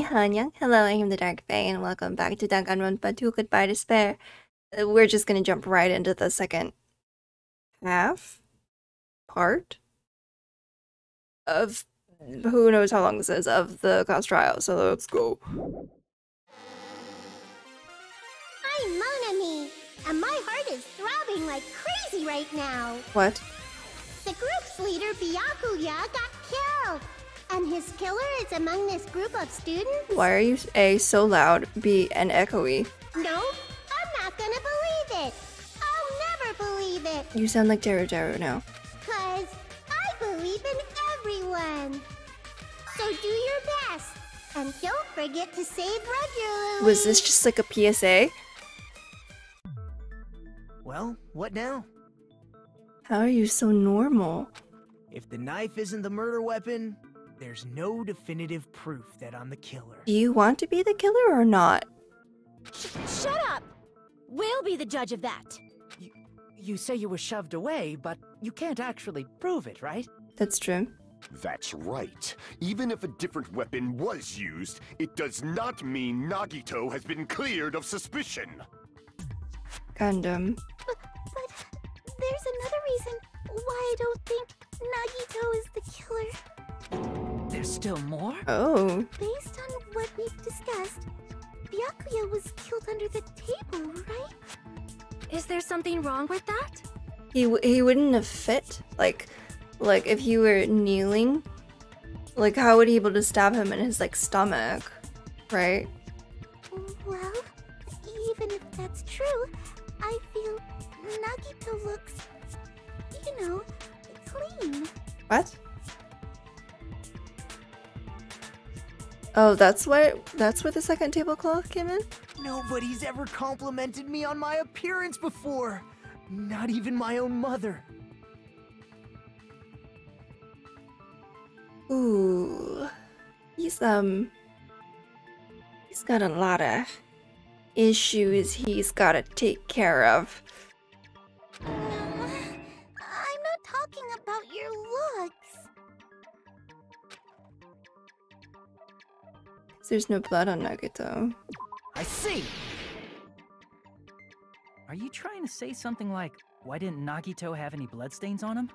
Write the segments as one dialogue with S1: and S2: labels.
S1: Hanyang. Hello, I am the Dark Fae, and welcome back to Danganronpa 2 Goodbye Despair. We're just gonna jump right into the second part of who knows how long this is of the class trial, so let's go.
S2: I'm Monami, and my heart is throbbing like crazy right now.
S1: What?
S2: The group's leader, Byakuya, got killed. And his killer is among this group of students?
S1: Why are you A, so loud, B, and echoey?
S2: No, I'm not gonna believe it. I'll never believe it.
S1: You sound like Daru Daru now.
S2: 'Cause I believe in everyone. So do your best. And don't forget to save regularly.
S1: Was this just like a PSA?
S3: Well, what now?
S1: How are you so normal?
S3: If the knife isn't the murder weapon, there's no definitive proof that I'm the killer.
S1: Do you want to be the killer or not?
S4: Shut up! We'll be the judge of that.
S5: You say you were shoved away, but you can't actually prove it, right?
S1: That's true.
S6: That's right. Even if a different weapon was used, it does not mean Nagito has been cleared of suspicion.
S1: Gundam.
S2: But there's another reason why I don't think Nagito is the killer.
S5: There's still more?
S1: Oh.
S2: Based on what we've discussed, Byakuya was killed under the table, right?
S4: Is there something wrong with that?
S1: He wouldn't have fit. Like if he were kneeling, like how would he be able to stab him in his like stomach, right?
S2: Well, even if that's true, I feel Nagito looks, clean.
S1: What? Oh, that's where the second tablecloth came in?
S3: Nobody's ever complimented me on my appearance before. Not even my own mother.
S1: Ooh. He's got a lot of issues he's gotta take care of.
S2: I'm not talking about your looks.
S1: There's no blood on Nagito.
S5: I see! Are you trying to say something like, why didn't Nagito have any bloodstains on him?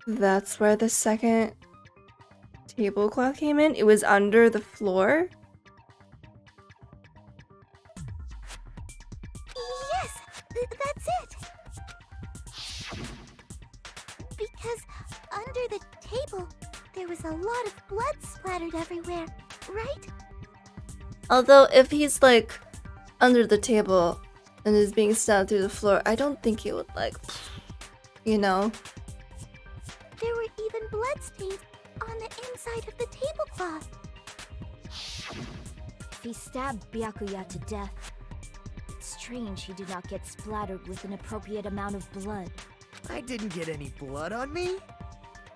S1: That's where the second tablecloth came in? It was under the floor?
S2: Yes, that's it. Because under the table, there was a lot of blood splattered everywhere, right?
S1: Although if he's like under the table and is being stabbed through the floor, I don't think he would like, you know.
S2: There were even bloodstains on the inside of the tablecloth.
S4: If he stabbed Byakuya to death, it's strange he did not get splattered with an appropriate amount of blood.
S3: I didn't get any blood on me?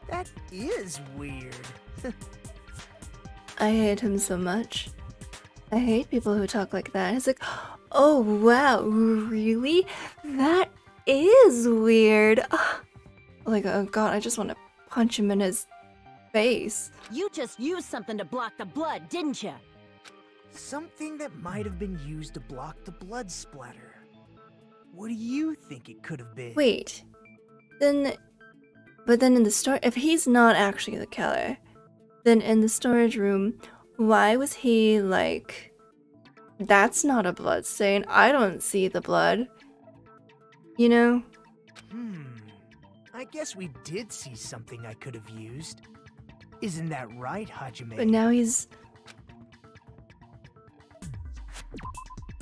S3: That is weird.
S1: I hate him so much. I hate people who talk like that. It's like, oh wow, really? That is weird. Like, oh god, I just want to punch him in his face.
S4: You just used something to block the blood, didn't you?
S3: Something that might have been used to block the blood splatter. What do you think it could have been?
S1: Wait, but then in the store, if he's not actually the killer, then in the storage room, why was he like, that's not a blood stain, I don't see the blood, you know?
S3: I guess we did see something I could have used. Isn't that right, Hajime?
S1: But now he's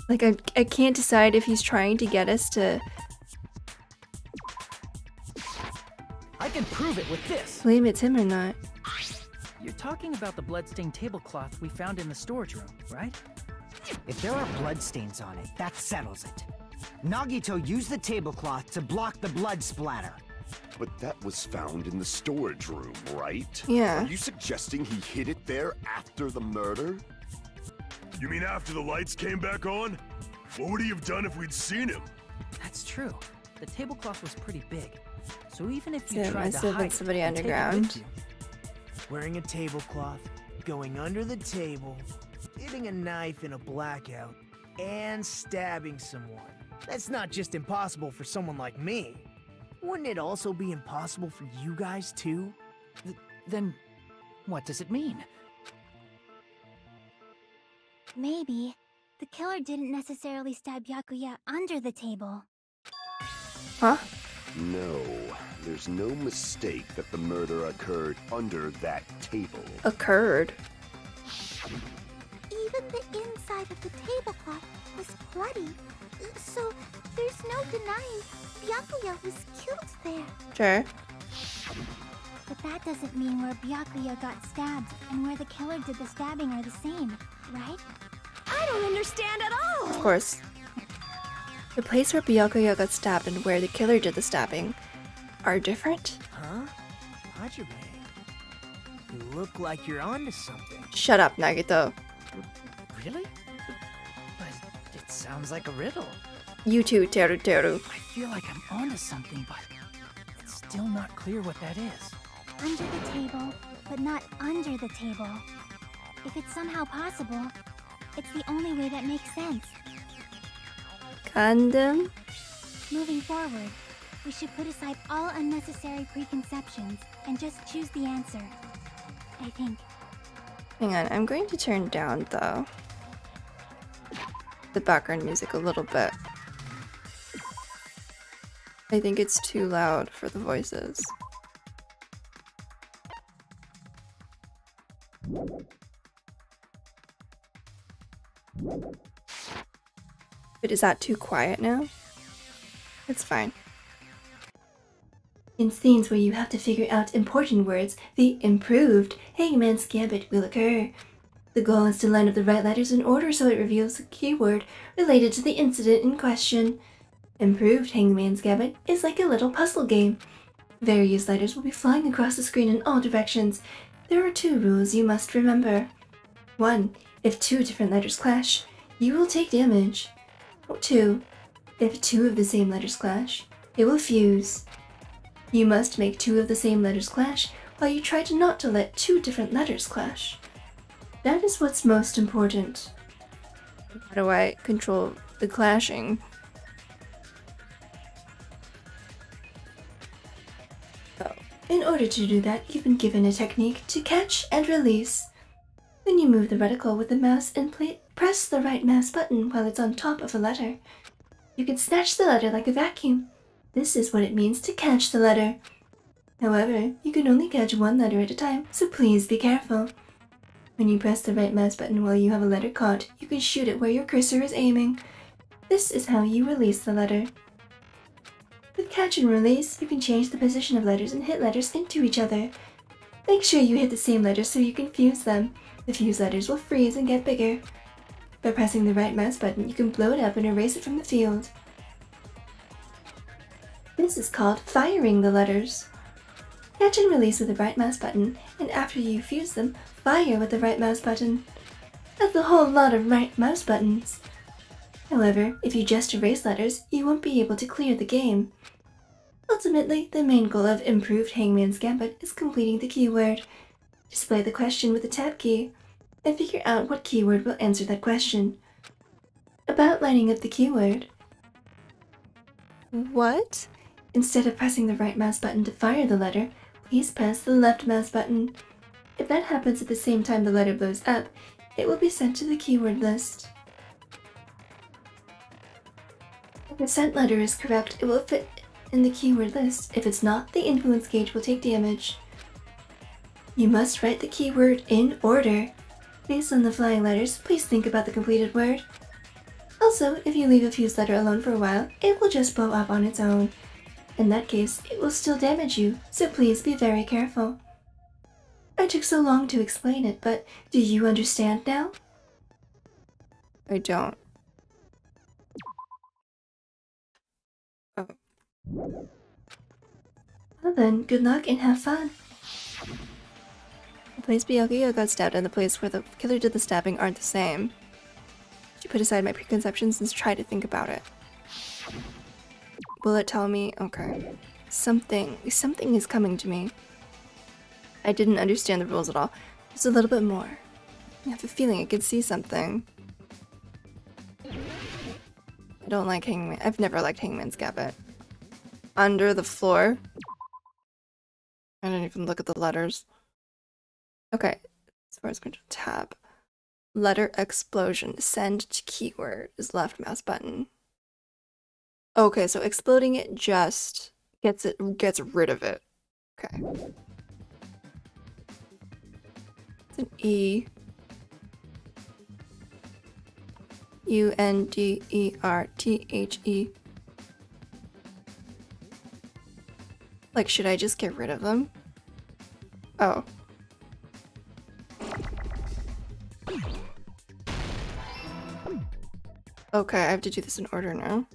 S1: like, I can't decide if he's trying to get us to
S5: I can prove it with this!
S1: claim it's him or not.
S5: You're talking about the bloodstained tablecloth we found in the storage room, right?
S7: If there are bloodstains on it, that settles it. Nagito used the tablecloth to block the blood splatter.
S6: But that was found in the storage room, right?
S1: Yeah.
S6: Are you suggesting he hid it there after the murder?
S8: You mean after the lights came back on? What would he have done if we'd seen him?
S5: That's true. The tablecloth was pretty big. So even if you
S1: Yeah,
S5: tried
S1: must
S5: to
S1: have been
S5: hide
S1: somebody
S5: it and take it
S1: underground.
S5: with you,
S3: wearing a tablecloth, going under the table, hitting a knife in a blackout, and stabbing someone. That's not just impossible for someone like me. Wouldn't it also be impossible for you guys too?
S5: Then, what does it mean?
S2: Maybe the killer didn't necessarily stab Byakuya under the table.
S1: Huh?
S6: No, there's no mistake that the murder occurred under that table.
S1: Occurred.
S2: Even the inside of the tablecloth was bloody, so there's no denying Byakuya was killed there.
S1: Sure.
S2: But that doesn't mean where Byakuya got stabbed and where the killer did the stabbing are the same, right? I don't understand at all!
S1: Of course. The place where Byakuya got stabbed and where the killer did the stabbing are different?
S3: Huh? Hajime, you look like you're onto something.
S1: Shut up, Nagito.
S5: Really? But it sounds like a riddle.
S1: You too, Teru Teru.
S5: I feel like I'm onto something, but it's still not clear what that is.
S2: Under the table, but not under the table. If it's somehow possible, it's the only way that makes sense.
S1: Condom?
S2: Moving forward, we should put aside all unnecessary preconceptions and just choose the answer. I think.
S1: Hang on, I'm going to turn down the background music a little bit. I think it's too loud for the voices. But is that too quiet now? It's fine. In scenes where you have to figure out important words, the improved Hangman's Gambit will occur. The goal is to line up the right letters in order so it reveals the keyword related to the incident in question. Improved Hangman's Gambit is like a little puzzle game. Various letters will be flying across the screen in all directions. There are 2 rules you must remember. 1. If 2 different letters clash, you will take damage. 2. If 2 of the same letters clash, it will fuse. You must make 2 of the same letters clash while you try to not to let 2 different letters clash. That is what's most important. How do I control the clashing? Oh. In order to do that, you've been given a technique to catch and release. When you move the reticle with the mouse and press the right mouse button while it's on top of a letter, you can snatch the letter like a vacuum. This is what it means to catch the letter. However, you can only catch 1 letter at a time, so please be careful. When you press the right mouse button while you have a letter caught, you can shoot it where your cursor is aiming. This is how you release the letter. With catch and release, you can change the position of letters and hit letters into each other. Make sure you hit the same letters so you can fuse them. The fused letters will freeze and get bigger. By pressing the right mouse button, you can blow it up and erase it from the field. This is called firing the letters. Catch and release with the right mouse button, and after you fuse them, fire with the right mouse button. That's a whole lot of right mouse buttons. However, if you just erase letters, you won't be able to clear the game. Ultimately, the main goal of Improved Hangman's Gambit is completing the keyword. Display the question with the tab key, and figure out what keyword will answer that question. About lining up the keyword. What? Instead of pressing the right mouse button to fire the letter, please press the left mouse button. If that happens at the same time the letter blows up, it will be sent to the keyword list. If the sent letter is correct, it will fit in the keyword list. If it's not, the influence gauge will take damage. You must write the keyword in order. Based on the flying letters, please think about the completed word. Also, if you leave a fused letter alone for a while, it will just blow up on its own. In that case, it will still damage you, so please be very careful. I took so long to explain it, but do you understand now? I don't. Oh. Well then, good luck and have fun. The place Byakuya got stabbed and the place where the killer did the stabbing aren't the same. You put aside my preconceptions and try to think about it. Will it tell me? Okay. Something is coming to me. I didn't understand the rules at all. Just a little bit more. I have a feeling I could see something. I don't like Hangman. I've never liked Hangman's Gambit. Under the floor. I didn't even look at the letters. Okay. As far as control tab. Letter explosion. Send to keyword is left mouse button. Okay, so exploding it just gets rid of it. Okay. It's an E. U-N-D-E-R-T-H-E. Like, should I just get rid of them? Oh. Okay, I have to do this in order now.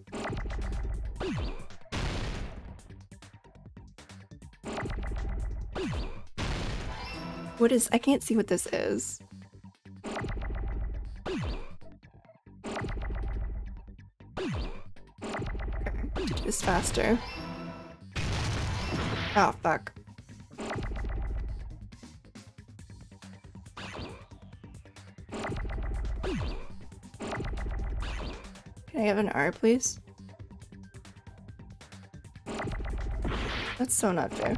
S1: What is- I can't see what this is. Okay, to do this faster. Oh, fuck. Can I have an R, please? That's so not fair.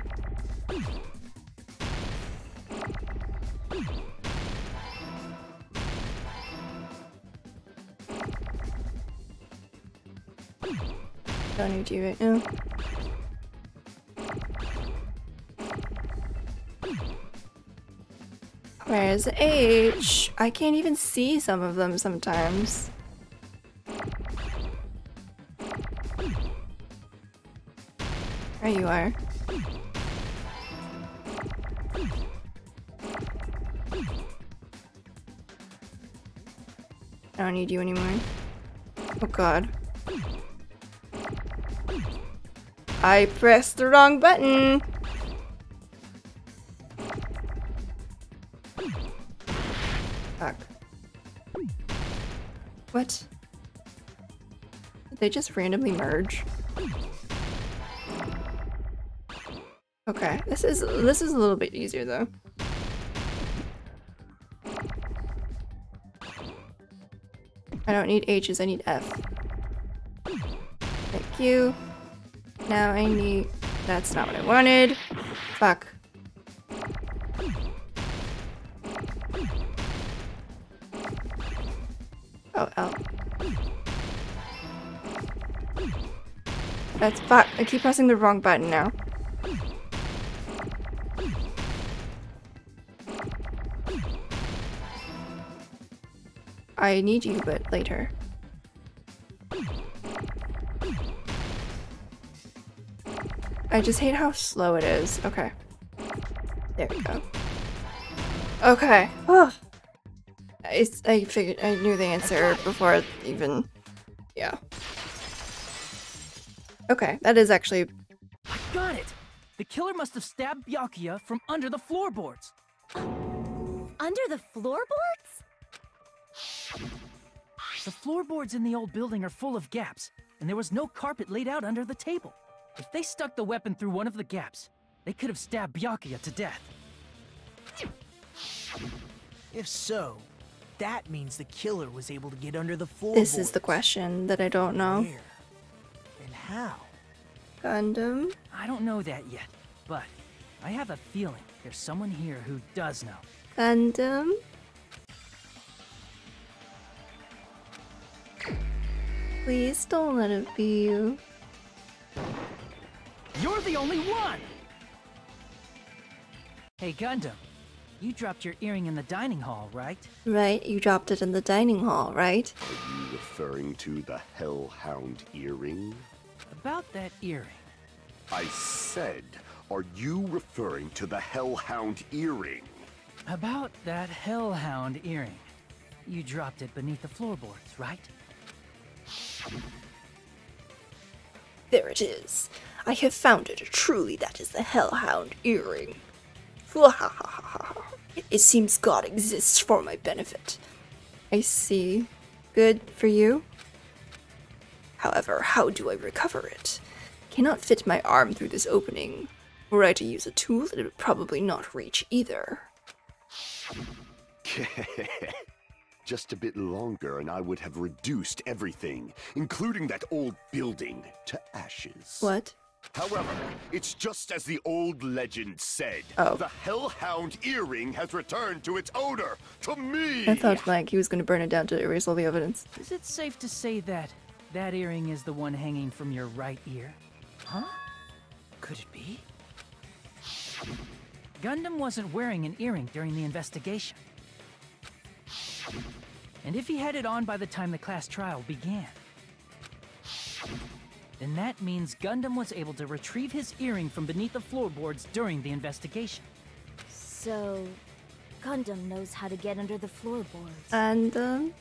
S1: Don't need you right now. Where's H? I can't even see some of them sometimes. There you are. I don't need you anymore. Oh god. I pressed the wrong button! Fuck. What? Did they just randomly merge? Okay, this is a little bit easier though. I don't need H's, I need F. Thank you. Now I need... That's not what I wanted. Fuck. Oh, L. That's fuck. I keep pressing the wrong button now. I need you, but later. I just hate how slow it is. Okay. There we go. Okay. Oh. I figured I knew the answer before even... Yeah. Okay, that is actually...
S5: I got it! The killer must have stabbed Byakuya from under the floorboards.
S4: Under the floorboards?
S5: The floorboards in the old building are full of gaps, and there was no carpet laid out under the table. If they stuck the weapon through one of the gaps, they could have stabbed Byakuya to death.
S3: If so, that means the killer was able to get under the floor.
S1: This is the question that I don't know.
S3: Where? And how?
S1: Gundam?
S5: I don't know that yet, but I have a feeling there's someone here who does know.
S1: Gundam? Please don't let it be you.
S5: You're the only one! Hey, Gundam. You dropped your earring in the dining hall, right?
S1: Right, you dropped it in the dining hall, right?
S6: Are you referring to the Hellhound earring?
S5: About that earring.
S6: I said, are you referring to the Hellhound earring?
S5: About that Hellhound earring. You dropped it beneath the floorboards, right?
S1: There it is. I have found it. Truly, that is the Hellhound earring. It seems God exists for my benefit. I see. Good for you. However, how do I recover it? Cannot fit my arm through this opening. Were I to use a tool, it would probably not reach either.
S6: Just a bit longer and I would have reduced everything, including that old building, to ashes.
S1: What?
S6: However, it's just as the old legend said.
S1: Oh.
S6: The Hellhound earring has returned to its owner, to me!
S1: I thought, like, he was gonna burn it down to erase all the evidence.
S5: Is it safe to say that that earring is the one hanging from your right ear? Huh? Could it be? Gundam wasn't wearing an earring during the investigation. And if he had it on by the time the class trial began, then that means Gundam was able to retrieve his earring from beneath the floorboards during the investigation.
S4: So, Gundam knows how to get under the floorboards.
S1: And,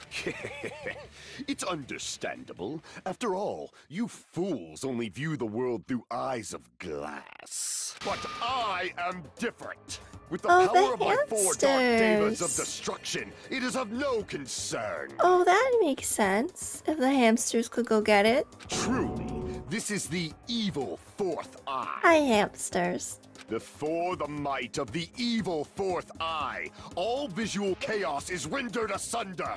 S6: It's understandable. After all, you fools only view the world through eyes of glass. But I am different. With the power of my 4 dark devas of destruction, it is of no concern.
S1: oh, that makes sense. If the hamsters could go get it.
S6: Truly, this is the evil 4th eye.
S1: Hi, hamsters.
S6: Before the might of the evil 4th eye, all visual chaos is rendered asunder.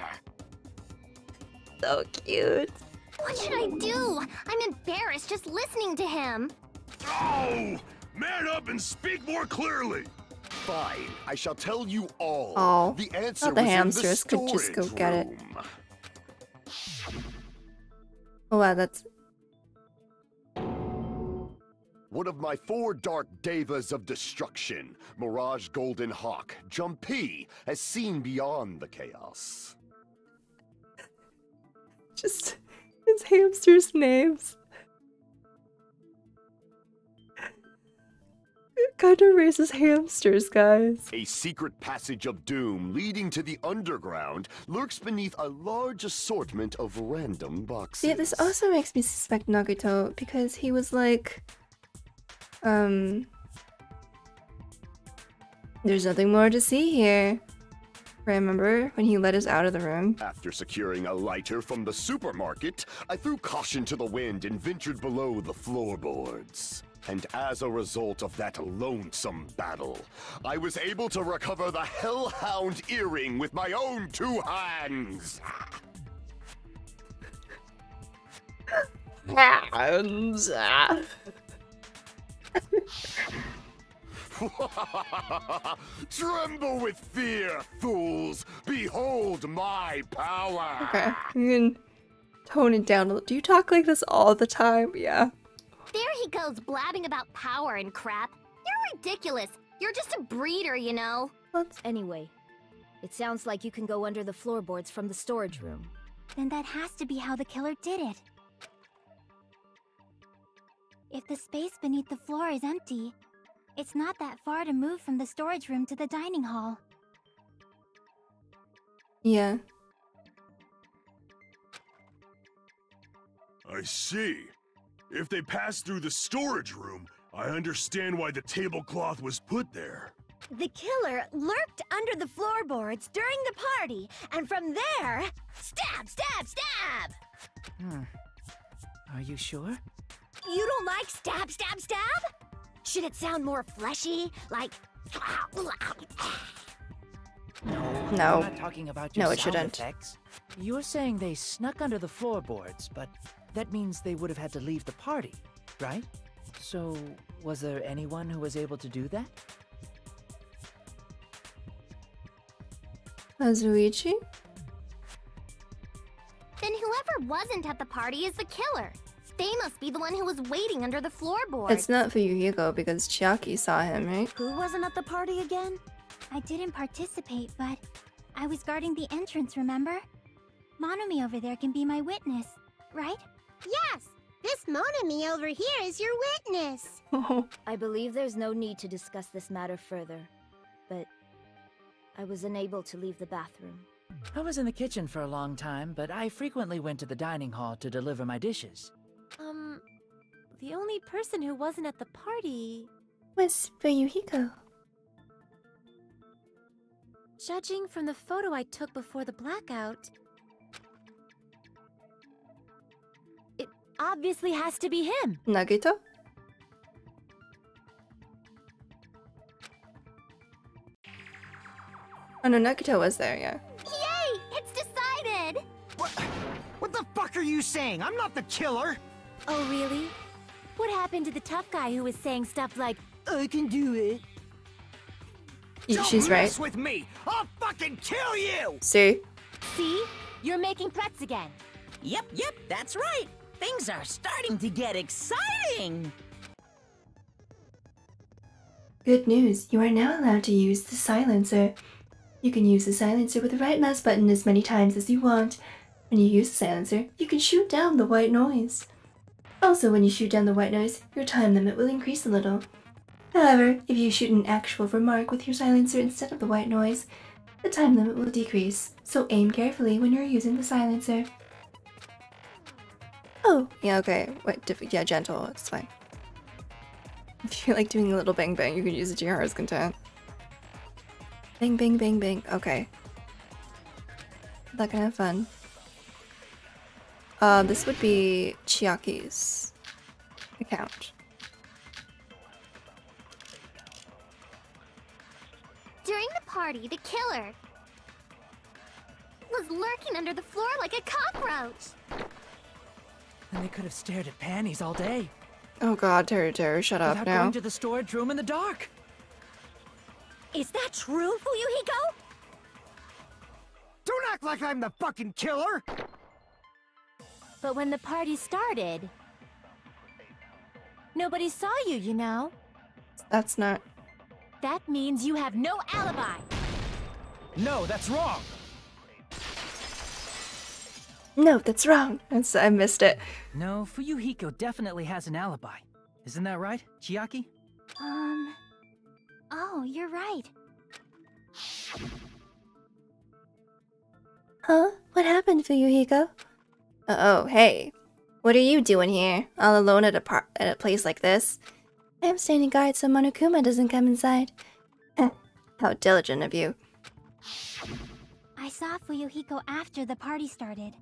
S1: So cute.
S2: What should I do? I'm embarrassed just listening to him.
S8: Oh! Man up and speak more clearly!
S6: Fine, I shall tell you all.
S1: Oh,
S6: The answer
S1: thought the
S6: was
S1: hamsters
S6: in the
S1: could just go
S6: storage
S1: get it.
S6: room.
S1: Oh wow, that's...
S6: One of my 4 dark devas of destruction, Mirage Golden Hawk, Jumpy, has seen beyond the chaos.
S1: just his hamsters' names. It kind of raises hamsters, guys.
S6: A secret passage of doom leading to the underground lurks beneath a large assortment of random boxes.
S1: See, this also makes me suspect Nagito because he was like, there's nothing more to see here. Remember when he let us out of the room?
S6: After securing a lighter from the supermarket, I threw caution to the wind and ventured below the floorboards. And as a result of that lonesome battle, I was able to recover the Hellhound earring with my own 2 hands.
S1: Hands.
S6: Tremble with fear, fools! Behold my power!
S1: Okay, you can tone it down a little. Do you talk like this all the time? Yeah.
S2: There he goes blabbing about power and crap. You're ridiculous. You're just a breeder, you know.
S4: Anyway, it sounds like you can go under the floorboards from the storage room.
S2: Then that has to be how the killer did it. If the space beneath the floor is empty, it's not that far to move from the storage room to the dining hall.
S1: Yeah.
S8: I see. If they passed through the storage room, I understand why the tablecloth was put there.
S9: The killer lurked under the floorboards during the party, and from there, stab, stab, stab!
S5: Are you sure?
S9: You don't like stab, stab, stab? Should it sound more fleshy, like...
S1: No.
S5: I'm not talking about
S1: No,
S5: your
S1: it
S5: sound
S1: shouldn't.
S5: effects. You're saying they snuck under the floorboards, but that means they would have had to leave the party, right? So, was there anyone who was able to do that?
S1: Kazuichi?
S2: Then whoever wasn't at the party is the killer. They must be the one who was waiting under the floorboard.
S1: It's not for Yuhiko because Chiaki saw him, right?
S9: Who wasn't at the party again?
S2: I didn't participate, but I was guarding the entrance, remember? Monami over there can be my witness, right?
S9: Yes! This Monami over here is your witness!
S1: Oh.
S4: I believe there's no need to discuss this matter further, but I was unable to leave the bathroom.
S5: I was in the kitchen for a long time, but I frequently went to the dining hall to deliver my dishes.
S9: The only person who wasn't at the party...
S1: Was for Yuhiko.
S9: Judging from the photo I took before the blackout... It obviously has to be him!
S1: Nagito? Oh no, Nagito was there, yeah.
S2: Yay! It's decided!
S7: What the fuck are you saying? I'm not the killer!
S4: Oh, really? What happened to the tough guy who was saying stuff like,
S7: I can do it.
S1: She's
S7: Don't
S1: right.
S7: mess with me! I'll fucking kill you!
S1: See?
S4: see? You're making threats again.
S10: Yep, that's right. Things are starting to get exciting.
S1: Good news, you are now allowed to use the silencer. You can use the silencer with the right mouse button as many times as you want. When you use the silencer, you can shoot down the white noise. Also, when you shoot down the white noise, your time limit will increase a little. However, if you shoot an actual remark with your silencer instead of the white noise, the time limit will decrease, so aim carefully when you're using the silencer. Oh, yeah, okay. Wait, yeah, gentle, it's fine. If you like doing a little bang bang, you can use it to your heart's content. Bang bang bang bang, okay. That kind of fun. This would be Chiaki's account.
S2: During the party, the killer was lurking under the floor like a cockroach.
S5: And they could have stared at panties all day.
S1: Oh god, Teru, shut up
S5: Without
S1: now.
S5: going to the storage room in the dark.
S9: Is that true, Fuyuhiko?
S7: Don't act like I'm the fucking killer!
S4: But when the party started, nobody saw you, you know?
S1: That's not...
S4: That means you have no alibi.
S5: No, that's wrong.
S1: No, that's wrong. I missed it.
S5: No, Fuyuhiko definitely has an alibi. Isn't that right, Chiaki?
S2: Oh, you're right.
S1: Huh? What happened, Fuyuhiko? Uh-oh, hey. What are you doing here, all alone at a place like this? I'm standing guard so Monokuma doesn't come inside. How diligent of you.
S2: I saw Fuyuhiko after the party started.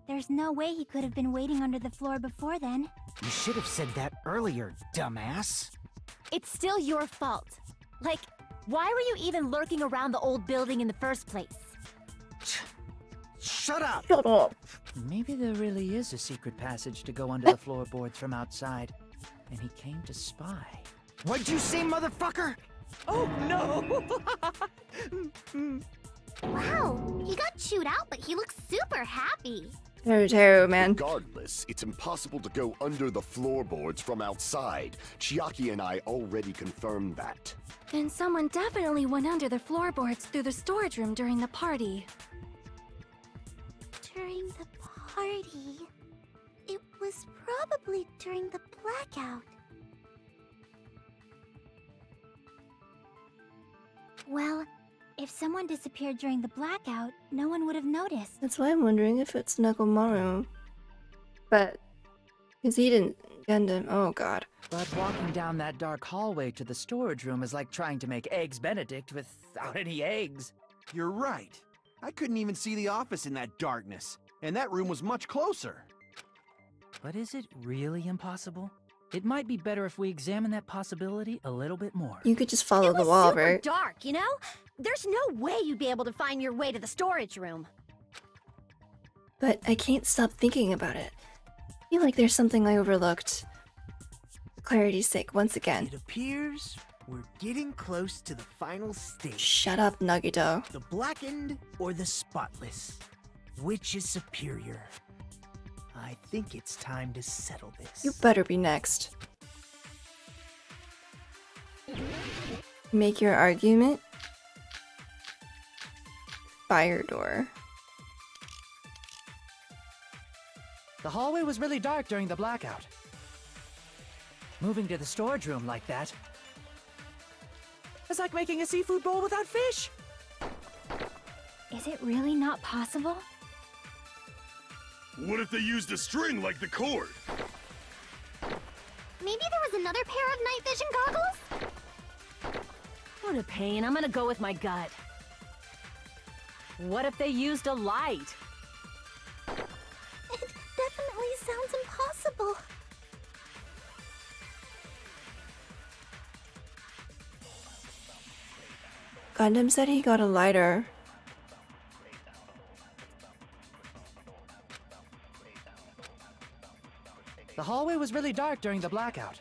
S2: There's no way he could have been waiting under the floor before then.
S7: You should have said that earlier, dumbass.
S4: It's still your fault. Like, why were you even lurking around the old building in the first place?
S7: Shut up!
S1: Shut up.
S5: Maybe there really is a secret passage to go under the floorboards from outside, and he came to spy.
S7: What'd you say, motherfucker?
S10: Oh no!
S2: Wow, he got chewed out, but he looks super happy.
S1: Teru, man.
S6: Regardless, it's impossible to go under the floorboards from outside. Chiaki and I already confirmed that.
S11: Then someone definitely went under the floorboards through the storage room during the party.
S2: During the party? It was probably during the blackout. Well, if someone disappeared during the blackout, no one would have noticed.
S1: That's why I'm wondering if it's Nagomaru. But... because he didn't... Gundam... Oh god.
S5: But walking down that dark hallway to the storage room is like trying to make Eggs Benedict without any eggs.
S12: You're right. I couldn't even see the office in that darkness, and that room was much closer.
S5: But is it really impossible? It might be better if we examine that possibility a little bit more.
S1: You could just follow
S9: It
S1: the
S9: was
S1: wall,
S9: super
S1: right?
S9: dark, you know? There's no way you'd be able to find your way to the storage room.
S1: But I can't stop thinking about it. I feel like there's something I overlooked. For clarity's sake, once again.
S3: It appears we're getting close to the final stage.
S1: Shut up, Nagito.
S3: The blackened or the spotless? Which is superior? I think it's time to settle this.
S1: You better be next. Make your argument. Fire door.
S5: The hallway was really dark during the blackout. Moving to the storage room like that... it's like making a seafood bowl without fish!
S2: Is it really not possible?
S8: What if they used a string like the cord?
S2: Maybe there was another pair of night vision goggles?
S4: What a pain. I'm gonna go with my gut. What if they used a light?
S2: It definitely sounds impossible.
S1: Gundam said he got a lighter.
S5: The hallway was really dark during the blackout.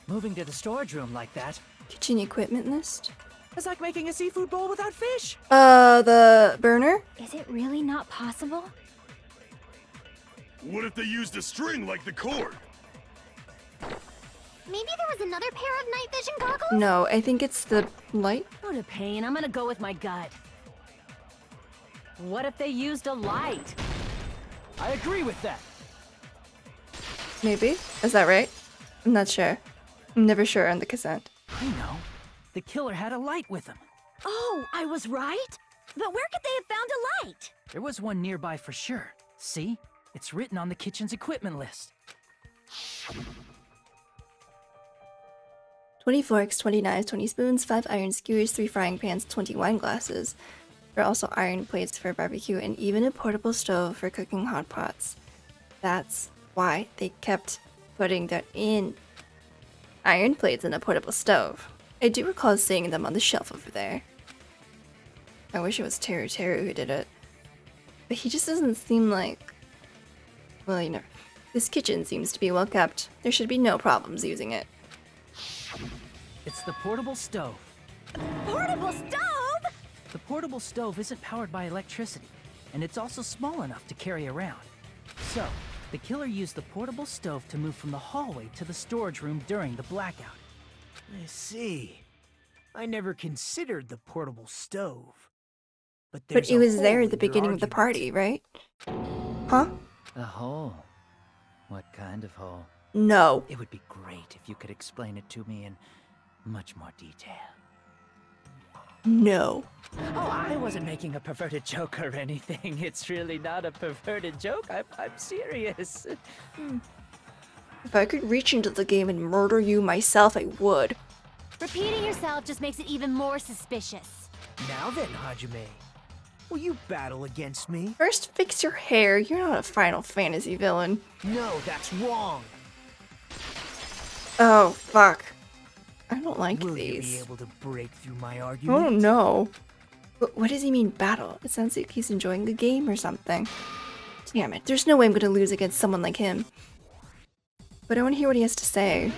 S5: Moving to the storage room like that.
S1: Kitchen equipment list?
S5: It's like making a seafood bowl without fish.
S1: The burner?
S11: Is it really not possible?
S8: What if they used a string like the cord?
S2: Maybe there was another pair of night vision goggles?
S1: No, I think it's the light.
S4: What a pain. I'm gonna go with my gut. What if they used a light?
S5: I agree with that.
S1: Maybe? Is that right? I'm not sure. I'm never sure on the cassette.
S5: I know. The killer had a light with him.
S4: Oh, I was right? But where could they have found a light?
S5: There was one nearby for sure. See? It's written on the kitchen's equipment list.
S1: 20 forks, 20 knives, 20 spoons, 5 iron skewers, 3 frying pans, 20 wine glasses. There are also iron plates for barbecue and even a portable stove for cooking hot pots. That's why they kept putting that in iron plates in a portable stove. I do recall seeing them on the shelf over there. I wish it was Teru Teru who did it. But he just doesn't seem like... Well, you know, this kitchen seems to be well kept. There should be no problems using it.
S5: It's the portable stove.
S4: Portable stove?
S5: The portable stove isn't powered by electricity, and it's also small enough to carry around. So, the killer used the portable stove to move from the hallway to the storage room during the blackout.
S3: I see. I never considered the portable stove. But
S1: it was there at the beginning of the party, right? Huh?
S5: A hole? What kind of hole?
S1: No.
S5: It would be great if you could explain it to me in much more detail.
S1: No.
S5: Oh, I wasn't making a perverted joke or anything. It's really not a perverted joke. I'm serious.
S1: If I could reach into the game and murder you myself, I would.
S2: Repeating yourself just makes it even more suspicious.
S3: Now then, Hajime. Will you battle against me?
S1: First, fix your hair. You're not a Final Fantasy villain.
S3: No, that's wrong.
S1: Oh, fuck. I don't like
S3: Will
S1: these.
S3: you be able to break through my argument?
S1: Oh, no. But what does he mean, battle? It sounds like he's enjoying the game or something. Damn it. There's no way I'm gonna lose against someone like him. But I want to hear what he has to say.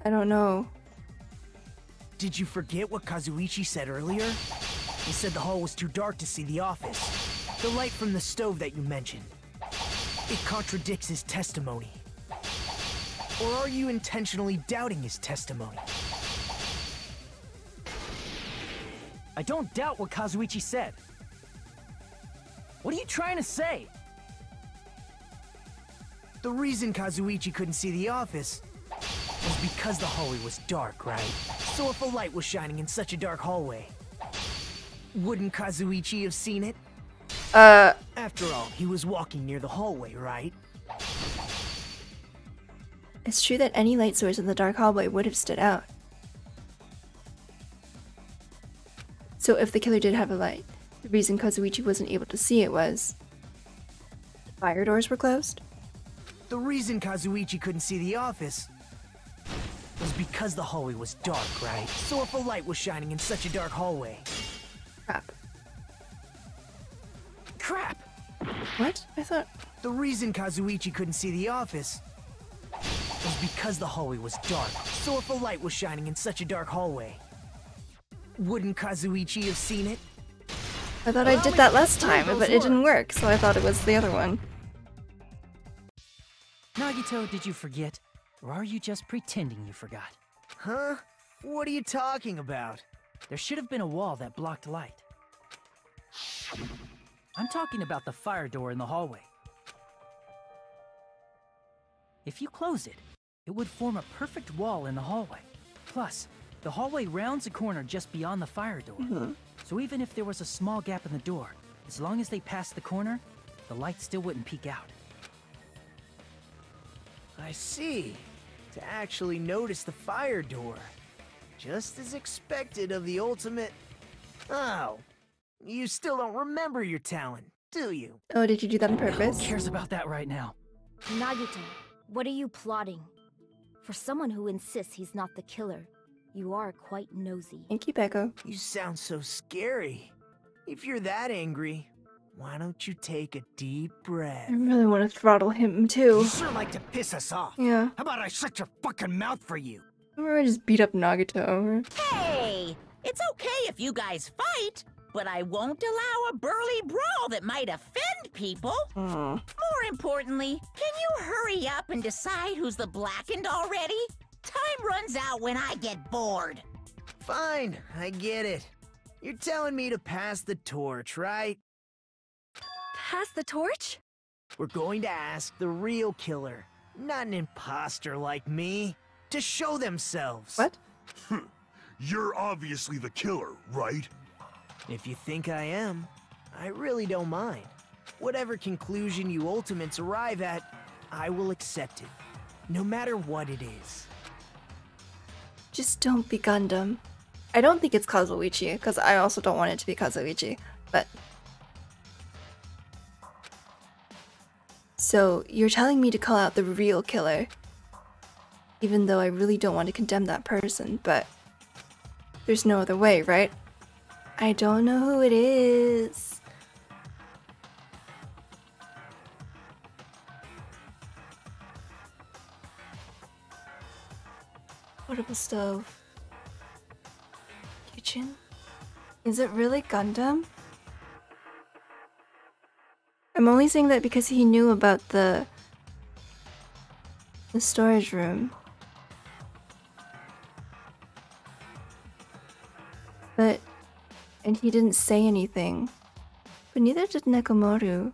S1: I don't know.
S3: Did you forget what Kazuichi said earlier? He said the hall was too dark to see the office. The light from the stove that you mentioned. It contradicts his testimony. Or are you intentionally doubting his testimony?
S5: I don't doubt what Kazuichi said. What are you trying to say?
S3: The reason Kazuichi couldn't see the office was because the hallway was dark, right? So if a light was shining in such a dark hallway, wouldn't Kazuichi have seen it? After all, he was walking near the hallway, right?
S1: It's true that any light source in the dark hallway would have stood out. So if the killer did have a light, the reason Kazuichi wasn't able to see it was... the fire doors were closed?
S3: The reason Kazuichi couldn't see the office was because the hallway was dark, right? So if a light was shining in such a dark hallway...
S1: Crap.
S5: Crap!
S1: What? I thought...
S3: The reason Kazuichi couldn't see the office was because the hallway was dark. So if a light was shining in such a dark hallway, wouldn't Kazuichi have seen it?
S1: I thought I did that last time, but it didn't work, so I thought it was the other one.
S5: Nagito, did you forget? Or are you just pretending you forgot?
S3: Huh? What are you talking about?
S5: There should have been a wall that blocked light. I'm talking about the fire door in the hallway. If you close it, it would form a perfect wall in the hallway. Plus, the hallway rounds a corner just beyond the fire door. So even if there was a small gap in the door, as long as they passed the corner, the light still wouldn't peek out.
S3: I see. To actually notice the fire door. Just as expected of the ultimate... Oh. You still don't remember your talent, do you?
S1: Oh, did you do that on purpose?
S5: Who cares about that right now?
S4: Nagito, what are you plotting? For someone who insists he's not the killer, you are quite nosy.
S1: Thank you, Becco.
S3: You sound so scary. If you're that angry, why don't you take a deep breath?
S1: I really want to throttle him too.
S7: You sure like to piss us off.
S1: Yeah.
S7: How about I shut your fucking mouth for you?
S1: Or I just beat up Nagito.
S10: Hey! It's okay if you guys fight, but I won't allow a burly brawl that might offend people. More importantly, can you hurry up and decide who's the blackened already? Time runs out when I get bored.
S3: Fine, I get it. You're telling me to pass the torch, right?
S11: Pass the torch?
S3: We're going to ask the real killer, not an imposter like me, to show themselves.
S1: What?
S8: You're obviously the killer, right?
S3: If you think I am, I really don't mind. Whatever conclusion you ultimates arrive at, I will accept it, no matter what it is.
S1: Just don't be Gundam. I don't think it's Kazuichi, because I also don't want it to be Kazuichi, but... So, you're telling me to call out the real killer, even though I really don't want to condemn that person, but... There's no other way, right? I don't know who it is. Portable stove. Kitchen? Is it really Gundam? I'm only saying that because he knew about the storage room. But, and he didn't say anything. But neither did Nekomaru.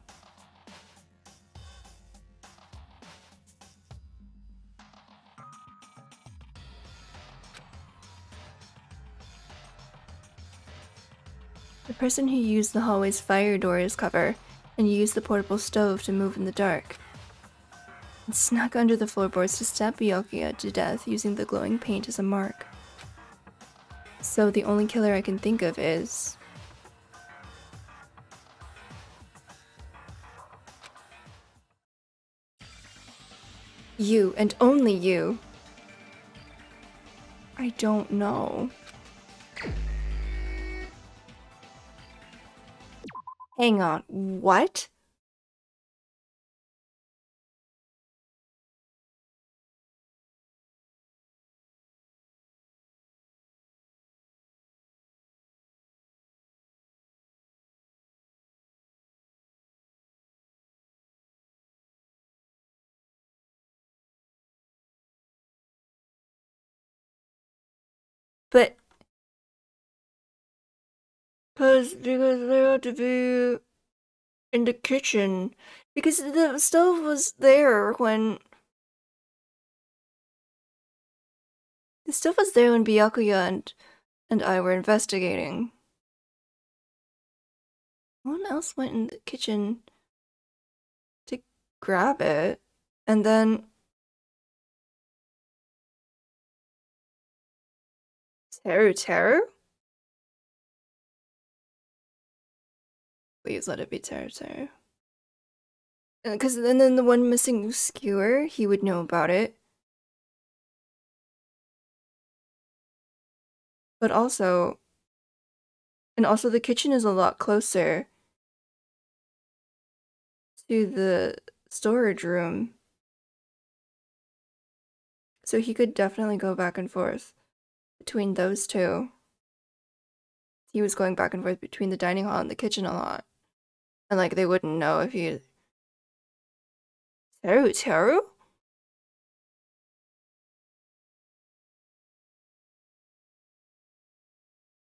S1: The person who used the hallway's fire door's cover and used the portable stove to move in the dark. And snuck under the floorboards to stab Byakuya to death using the glowing paint as a mark. So the only killer I can think of is... you, and only you. I don't know. Hang on, what? But... because they had to be in the kitchen. Because the stove was there when... the stove was there when Byakuya and I were investigating. No one else went in the kitchen to grab it. And then... Teru? Please let it be Teru. Because then the one missing skewer, he would know about it. But also... and also the kitchen is a lot closer to the storage room. So he could definitely go back and forth between those two. He was going back and forth between the dining hall and the kitchen a lot. And like they wouldn't know if he... Teru?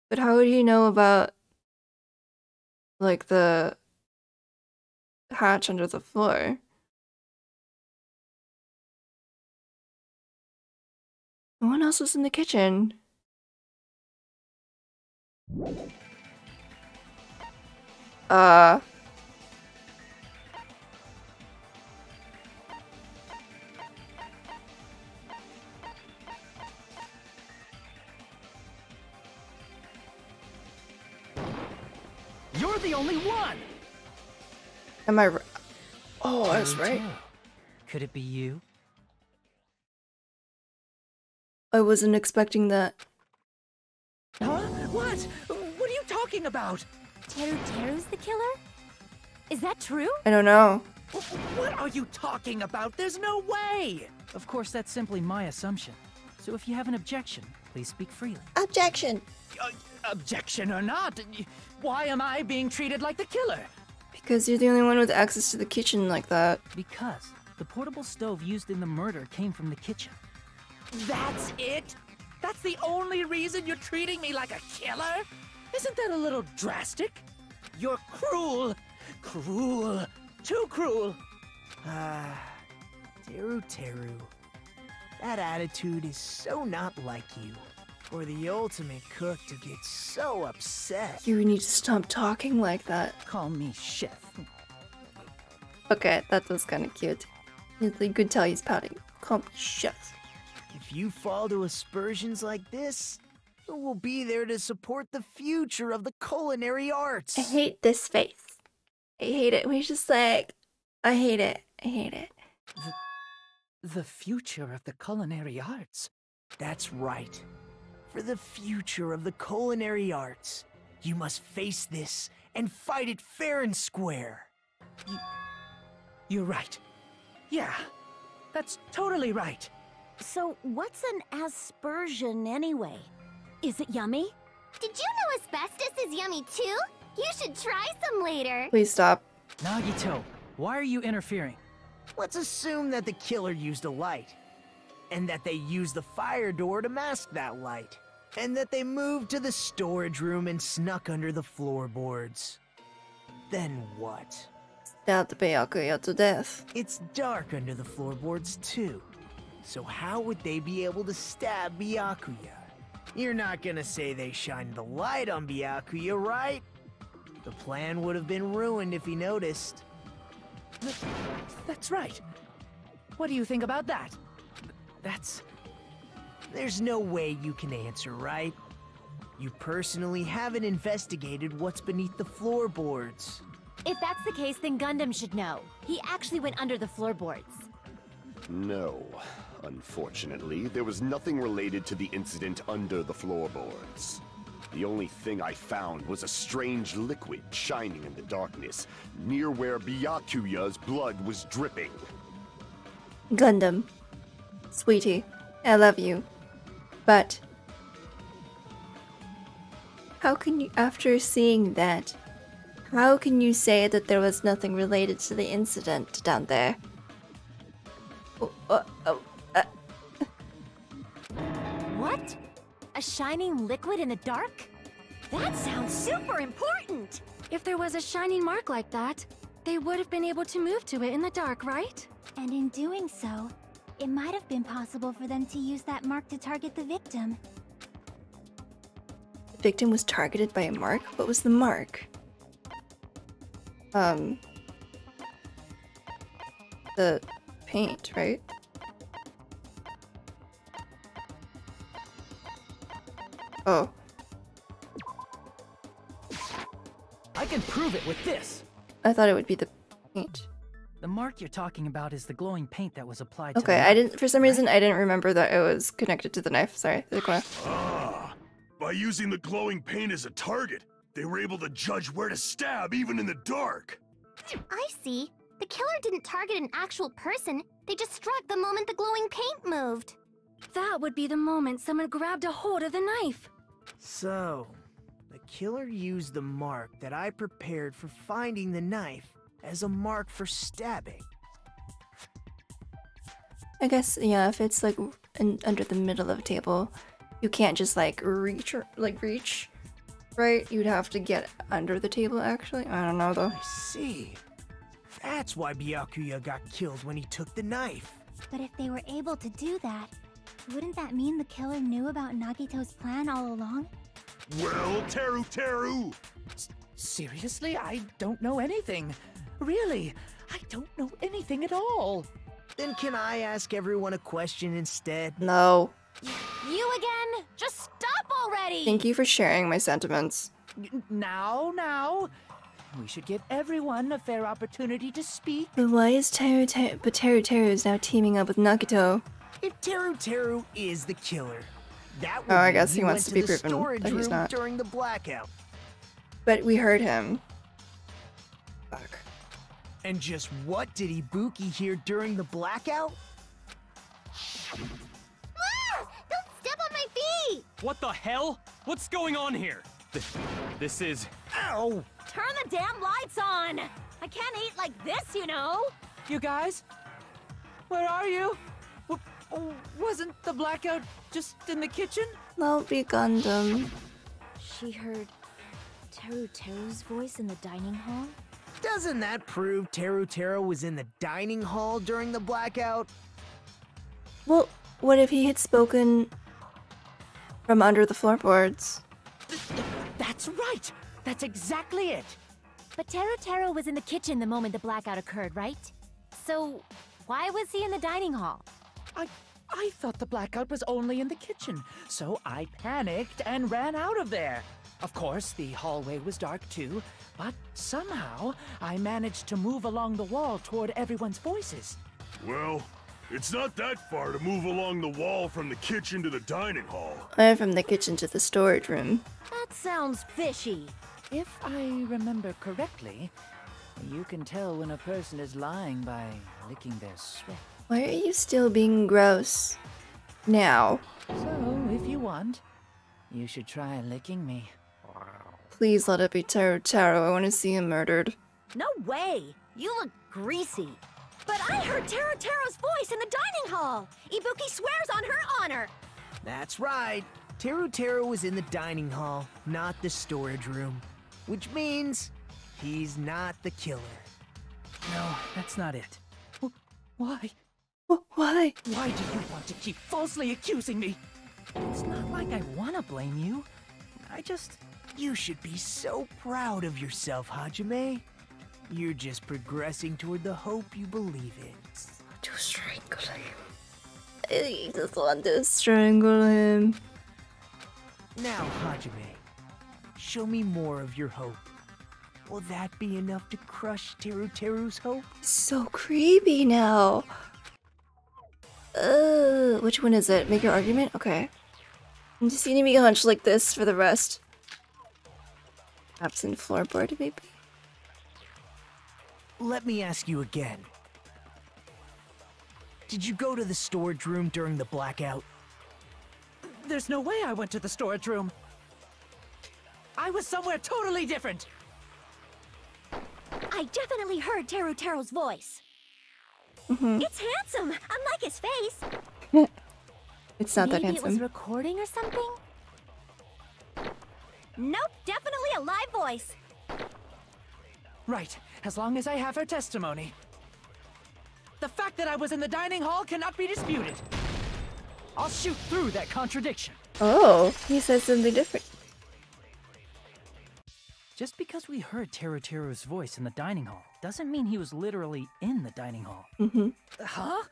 S1: But how would he know about like the hatch under the floor? No one else was in the kitchen.
S7: You're the only one!
S1: Am I right? Oh, that's right.
S5: Could it be you?
S1: I wasn't expecting that.
S5: Huh? What? What are you talking about?
S11: Teru's the killer? Is that true?
S1: I don't know.
S5: What are you talking about? There's no way! Of course, that's simply my assumption. So if you have an objection, please speak freely.
S1: Objection!
S5: Objection or not, why am I being treated like the killer?
S1: Because you're the only one with access to the kitchen like that.
S5: Because the portable stove used in the murder came from the kitchen. That's it? That's the only reason you're treating me like a killer? Isn't that a little drastic? You're cruel. Cruel. Too cruel.
S3: Teru. That attitude is so not like you. For the ultimate cook to get so upset.
S1: You need to stop talking like that.
S5: Call me chef.
S1: Okay, that was kind of cute. You could tell he's pouting. Call me chef.
S3: If you fall to aspersions like this, who will be there to support the future of the culinary arts?
S1: I hate this face. I hate it. He's just like, I hate it. I hate it.
S5: The future of the culinary arts?
S3: That's right. For the future of the culinary arts, you must face this and fight it fair and square.
S5: You're right. Yeah, that's totally right.
S9: So, what's an aspersion anyway?
S11: Is it yummy?
S2: Did you know asbestos is yummy too? You should try some later.
S1: Please stop.
S5: Nagito, why are you interfering?
S3: Let's assume that the killer used a light, and that they used the fire door to mask that light, and that they moved to the storage room and snuck under the floorboards. Then what?
S1: Stabbed Byakuya to death.
S3: It's dark under the floorboards too. So how would they be able to stab Byakuya? You're not gonna say they shined the light on Byakuya, right? The plan would have been ruined if he noticed.
S5: That's right. What do you think about that? That's...
S3: There's no way you can answer, right? You personally haven't investigated what's beneath the floorboards.
S11: If that's the case, then Gundam should know. He actually went under the floorboards.
S6: No. Unfortunately, there was nothing related to the incident under the floorboards. The only thing I found was a strange liquid shining in the darkness, near where Byakuya's blood was dripping.
S1: Gundam. Sweetie, I love you. But... how can you, after seeing that, how can you say that there was nothing related to the incident down there?
S11: What? A shining liquid in the dark?
S9: That sounds super important!
S11: If there was a shining mark like that, they would have been able to move to it in the dark, right?
S2: And in doing so, it might have been possible for them to use that mark to target the victim.
S1: The victim was targeted by a mark? What was the mark? The paint, right? Oh.
S5: I can prove it with this.
S1: I thought it would be the paint.
S5: The mark you're talking about is the glowing paint that was applied
S1: Okay, I didn't, for some reason, I didn't remember that it was connected to the knife. Sorry, the corner.
S8: By using the glowing paint as a target, they were able to judge where to stab even in the dark.
S2: I see. The killer didn't target an actual person. They just struck the moment the glowing paint moved.
S11: That would be the moment someone grabbed a hold of the knife.
S3: So, the killer used the mark that I prepared for finding the knife as a mark for stabbing.
S1: I guess, yeah, if it's like under the middle of a table, you can't just like reach, right? You'd have to get under the table, actually. I don't know, though.
S3: I see. That's why Byakuya got killed when he took the knife.
S2: But if they were able to do that, wouldn't that mean the killer knew about Nagito's plan all along?
S8: Well, Teru!
S5: Seriously? I don't know anything. Really, I don't know anything at all.
S3: Then can I ask everyone a question instead?
S1: No.
S11: You again? Just stop already!
S1: Thank you for sharing my sentiments.
S5: Now. We should give everyone a fair opportunity to speak.
S1: But why is Teru is now teaming up with Nagito?
S3: If Teru is the killer, that would
S1: Oh, I
S3: mean
S1: guess he wants
S3: went
S1: to be
S3: the
S1: proven
S3: storage
S1: that he's
S3: room
S1: not.
S3: during the blackout.
S1: But we heard him. Fuck.
S3: And just what did Ibuki hear during the blackout?
S2: Ah! Don't step on my feet!
S13: What the hell? What's going on here? This is...
S3: Ow!
S9: Turn the damn lights on! I can't eat like this, you know!
S5: You guys? Where are you? Wasn't the blackout just in the kitchen?
S1: That'll be Gundam.
S4: She heard Teru's voice in the dining hall?
S3: Doesn't that prove Teru was in the dining hall during the blackout?
S1: Well, what if he had spoken from under the floorboards?
S5: That's right! That's exactly it!
S11: But Teru was in the kitchen the moment the blackout occurred, right? So, why was he in the dining hall?
S5: I thought the blackout was only in the kitchen, so I panicked and ran out of there. Of course, the hallway was dark too, but somehow I managed to move along the wall toward everyone's voices.
S8: Well, it's not that far to move along the wall from the kitchen to the dining hall.
S1: And from the kitchen to the storage room.
S9: That sounds fishy.
S5: If I remember correctly, you can tell when a person is lying by licking their sweat.
S1: Why are you still being gross? Now.
S5: So, if you want, you should try licking me.
S1: Please let it be Teru. I want to see him murdered.
S9: No way! You look greasy. But I heard Teru's voice in the dining hall! Ibuki swears on her honor!
S3: That's right. Teru was in the dining hall, not the storage room. Which means he's not the killer.
S5: No, that's not it. Why?
S1: Why?
S5: Why do you want to keep falsely accusing me? It's not like I want to blame you. I just...
S3: You should be so proud of yourself, Hajime. You're just progressing toward the hope you believe in.
S1: To strangle him. I just want to strangle him.
S3: Now, Hajime, show me more of your hope. Will that be enough to crush Teru's hope?
S1: So creepy now. Which one is it? Make your argument? Okay. I'm just gonna be hunched like this for the rest. Absent floorboard, maybe?
S3: Let me ask you again. Did you go to the storage room during the blackout?
S5: There's no way I went to the storage room. I was somewhere totally different.
S9: I definitely heard Teru's voice. It's handsome, unlike his face.
S1: It's not that
S11: Maybe
S1: handsome.
S11: it was recording or something?
S9: Nope, definitely a live voice.
S5: Right, as long as I have her testimony. The fact that I was in the dining hall cannot be disputed. I'll shoot through that contradiction.
S1: Oh, he says something different.
S5: Just because we heard Teru's voice in the dining hall doesn't mean he was literally in the dining hall. Huh?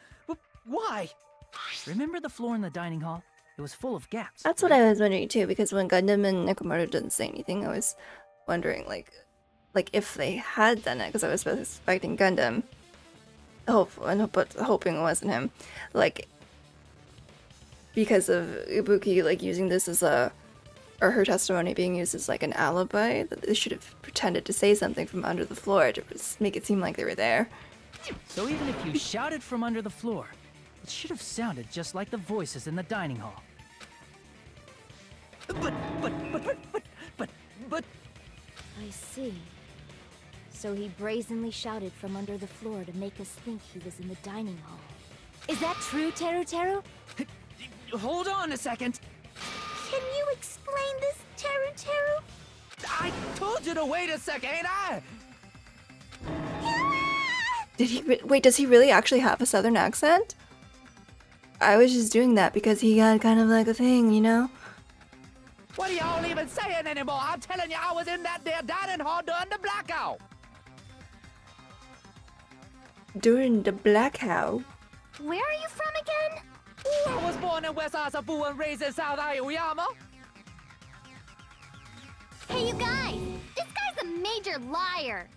S5: Why? Remember the floor in the dining hall? It was full of gaps.
S1: That's what I was wondering too, because when Gundam and Nekomaru didn't say anything, I was wondering, like if they had done it, because I was suspecting Gundam. But hoping it wasn't him. Like, because of Ibuki, like, using this as or her testimony being used as, like, an alibi, that they should have pretended to say something from under the floor to make it seem like they were there.
S5: So even if you shouted from under the floor, it should have sounded just like the voices in the dining hall. But...
S4: I see. So he brazenly shouted from under the floor to make us think he was in the dining hall.
S11: Is that true, Teru?
S5: Hold on a second.
S9: Can you explain this, Teru?
S5: I told you to wait a second, ain't I?
S1: Did he wait, does he really actually have a southern accent? I was just doing that because he had kind of like a thing, you know?
S5: What are y'all even saying anymore? I'm telling you, I was in that there dining hall during the blackout.
S1: During the blackout?
S2: Where are you from again?
S5: I was born in West Asabu and raised in South Aoyama.
S2: Hey, you guys! This guy's a major liar.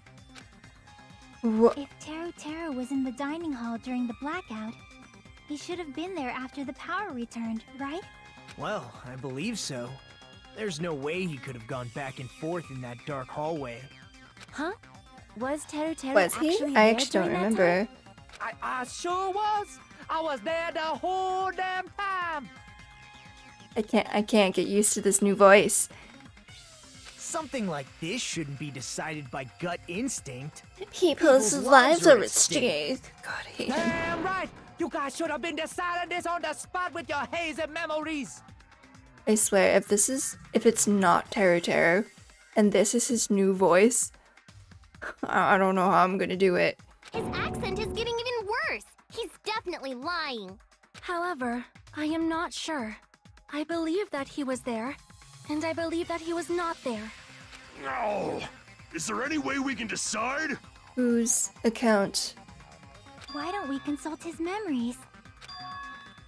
S1: What?
S2: If Teru was in the dining hall during the blackout, he should have been there after the power returned, right?
S3: Well, I believe so. There's no way he could have gone back and forth in that dark hallway.
S11: Huh? Was Teru
S1: Was he?
S11: actually
S1: I
S11: there
S1: actually don't
S11: during that
S1: remember.
S5: I sure was. I was there the whole damn time.
S1: I can't get used to this new voice.
S3: Something like this shouldn't be decided by gut instinct.
S1: People's lives are at stake. God, I hate him.
S5: Damn right. You guys should have been deciding this on the spot with your hazy memories.
S1: I swear, if it's not Teru, and this is his new voice, I don't know how I'm gonna do it.
S2: His accent is getting even worse. He's definitely lying.
S11: However, I am not sure. I believe that he was there, and I believe that he was not there.
S8: Oh, is there any way we can decide?
S1: Whose account?
S2: Why don't we consult his memories?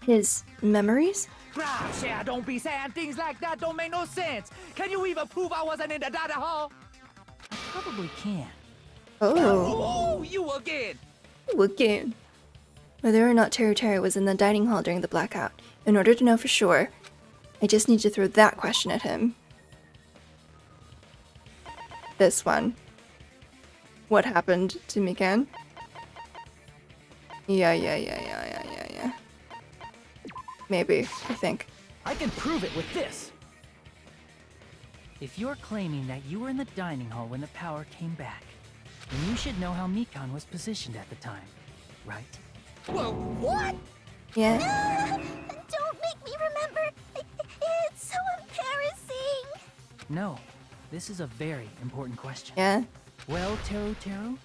S1: His memories?
S5: Gosh, yeah, don't be saying things like that. Don't make no sense. Can you even prove I wasn't in the dining hall? I probably can.
S1: Oh.
S5: Oh, you again.
S1: You again. Whether or not Teru was in the dining hall during the blackout, in order to know for sure, I just need to throw that question at him. This one. What happened to Mikan? Yeah. Maybe, I think.
S5: I can prove it with this. If you're claiming that you were in the dining hall when the power came back, then you should know how Mikan was positioned at the time, right?
S2: Whoa, what?
S1: Yeah.
S2: Don't make me remember. It's so embarrassing.
S5: No, this is a very important question.
S1: Yeah.
S5: Well, Teru,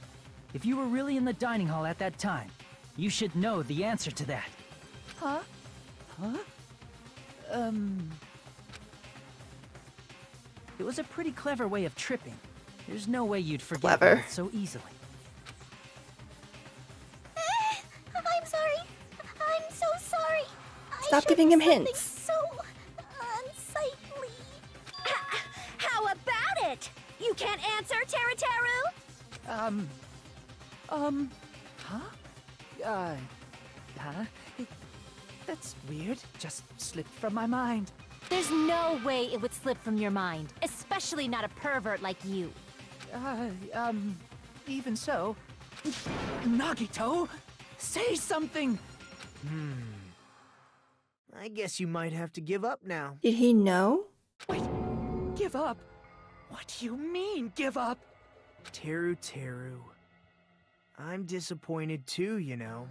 S5: if you were really in the dining hall at that time, you should know the answer to that.
S11: Huh?
S5: Huh? It was a pretty clever way of tripping. There's no way you'd forget
S1: Clever.
S5: that so easily.
S2: I'm sorry. I'm so sorry.
S1: Stop giving him hints.
S2: So unsightly. How about it? You can't answer, Teru?
S5: Huh? That's weird. Just slipped from my mind.
S11: There's no way it would slip from your mind, especially not a pervert like you.
S5: Even so. Nagito, say something!
S3: I guess you might have to give up now.
S1: Did he know?
S5: Wait, give up? What do you mean, give up?
S3: Teru. I'm disappointed too, you know.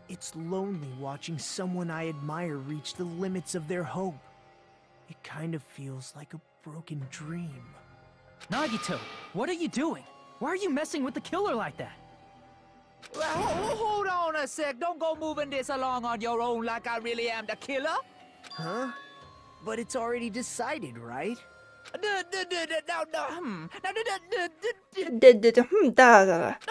S3: It's lonely watching someone I admire reach the limits of their hope. It kind of feels like a broken dream.
S5: Nagito, what are you doing? Why are you messing with the killer like that? Hold on a sec. Don't go moving this along on your own like I really am the killer.
S3: Huh? But it's already decided, right?
S5: No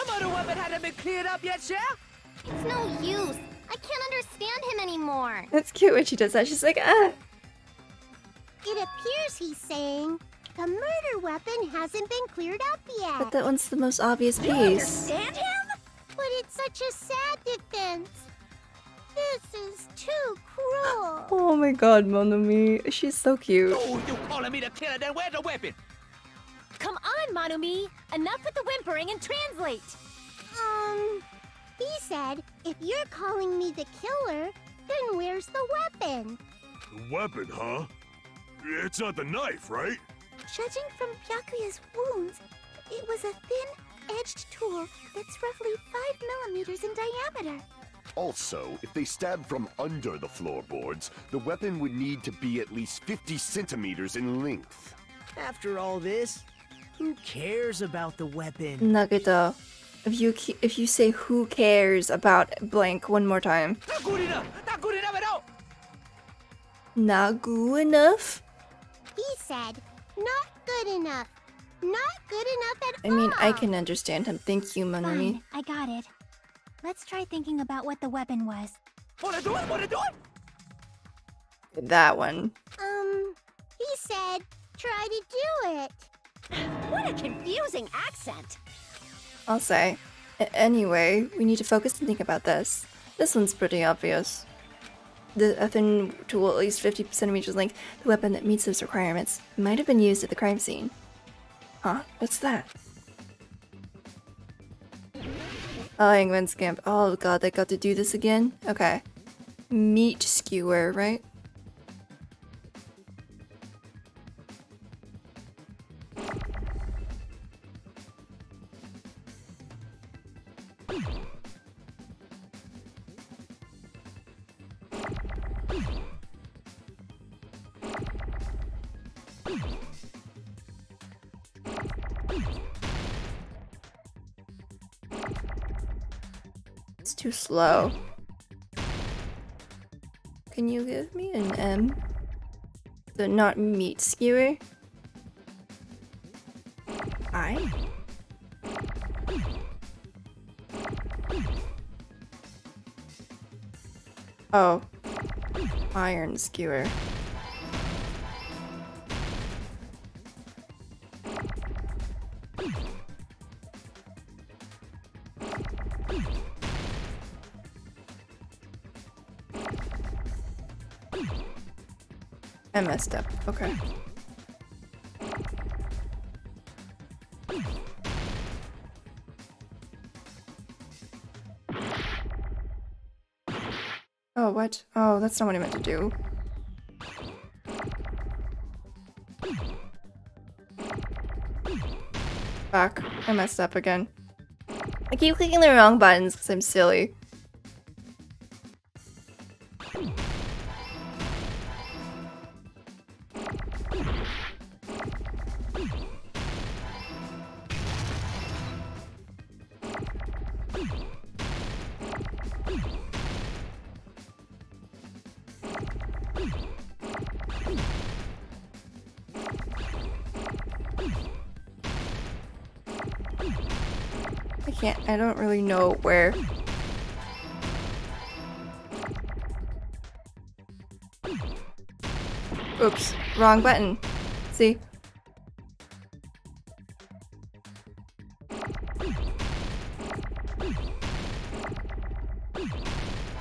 S5: murder weapon hadn't been cleared up yet, yeah?
S2: It's no use. I can't understand him anymore.
S1: That's cute when she does that. She's like, ah.
S2: It appears he's saying the murder weapon hasn't been cleared up yet.
S1: But that one's the most obvious
S2: You
S1: piece.
S2: understand him? But it's such a sad defense. This is too cruel.
S1: Oh my god, Monomi. She's so cute.
S5: Oh, you calling me the killer? Then where's the weapon?
S11: Come on, Manumi! Enough with the whimpering and translate!
S2: He said, if you're calling me the killer, then where's the weapon?
S8: The weapon, huh? It's not the knife, right?
S2: Judging from Byakuya's wounds, it was a thin-edged tool that's roughly 5 millimeters in diameter.
S6: Also, if they stabbed from under the floorboards, the weapon would need to be at least 50 centimeters in length.
S3: After all this, who cares about the weapon?
S1: Nagito, if you say who cares about blank one more time.
S5: Not good enough! Not good enough at all!
S1: Not good enough?
S2: He said, not good enough. Not good enough at all.
S1: I mean, I can understand him. Thank you, Monomi.
S2: Fine, I got it. Let's try thinking about what the weapon was.
S5: Wanna do it? Wanna do it?
S1: That one.
S2: He said, try to do it.
S9: What a confusing accent!
S1: I'll say. Anyway, we need to focus and think about this. This one's pretty obvious. A thin tool at least 50 centimeters length, the weapon that meets those requirements, might have been used at the crime scene. Huh? What's that? Oh, Hangman Scamp. Oh god, they got to do this again? Okay. Meat skewer, right? It's too slow. Can you give me an M? The not meat skewer? I? Oh. Iron skewer. I messed up. Okay. Oh, what? Oh, that's not what I meant to do. Fuck. I messed up again. I keep clicking the wrong buttons because I'm silly. I don't really know where. Oops, wrong button. See?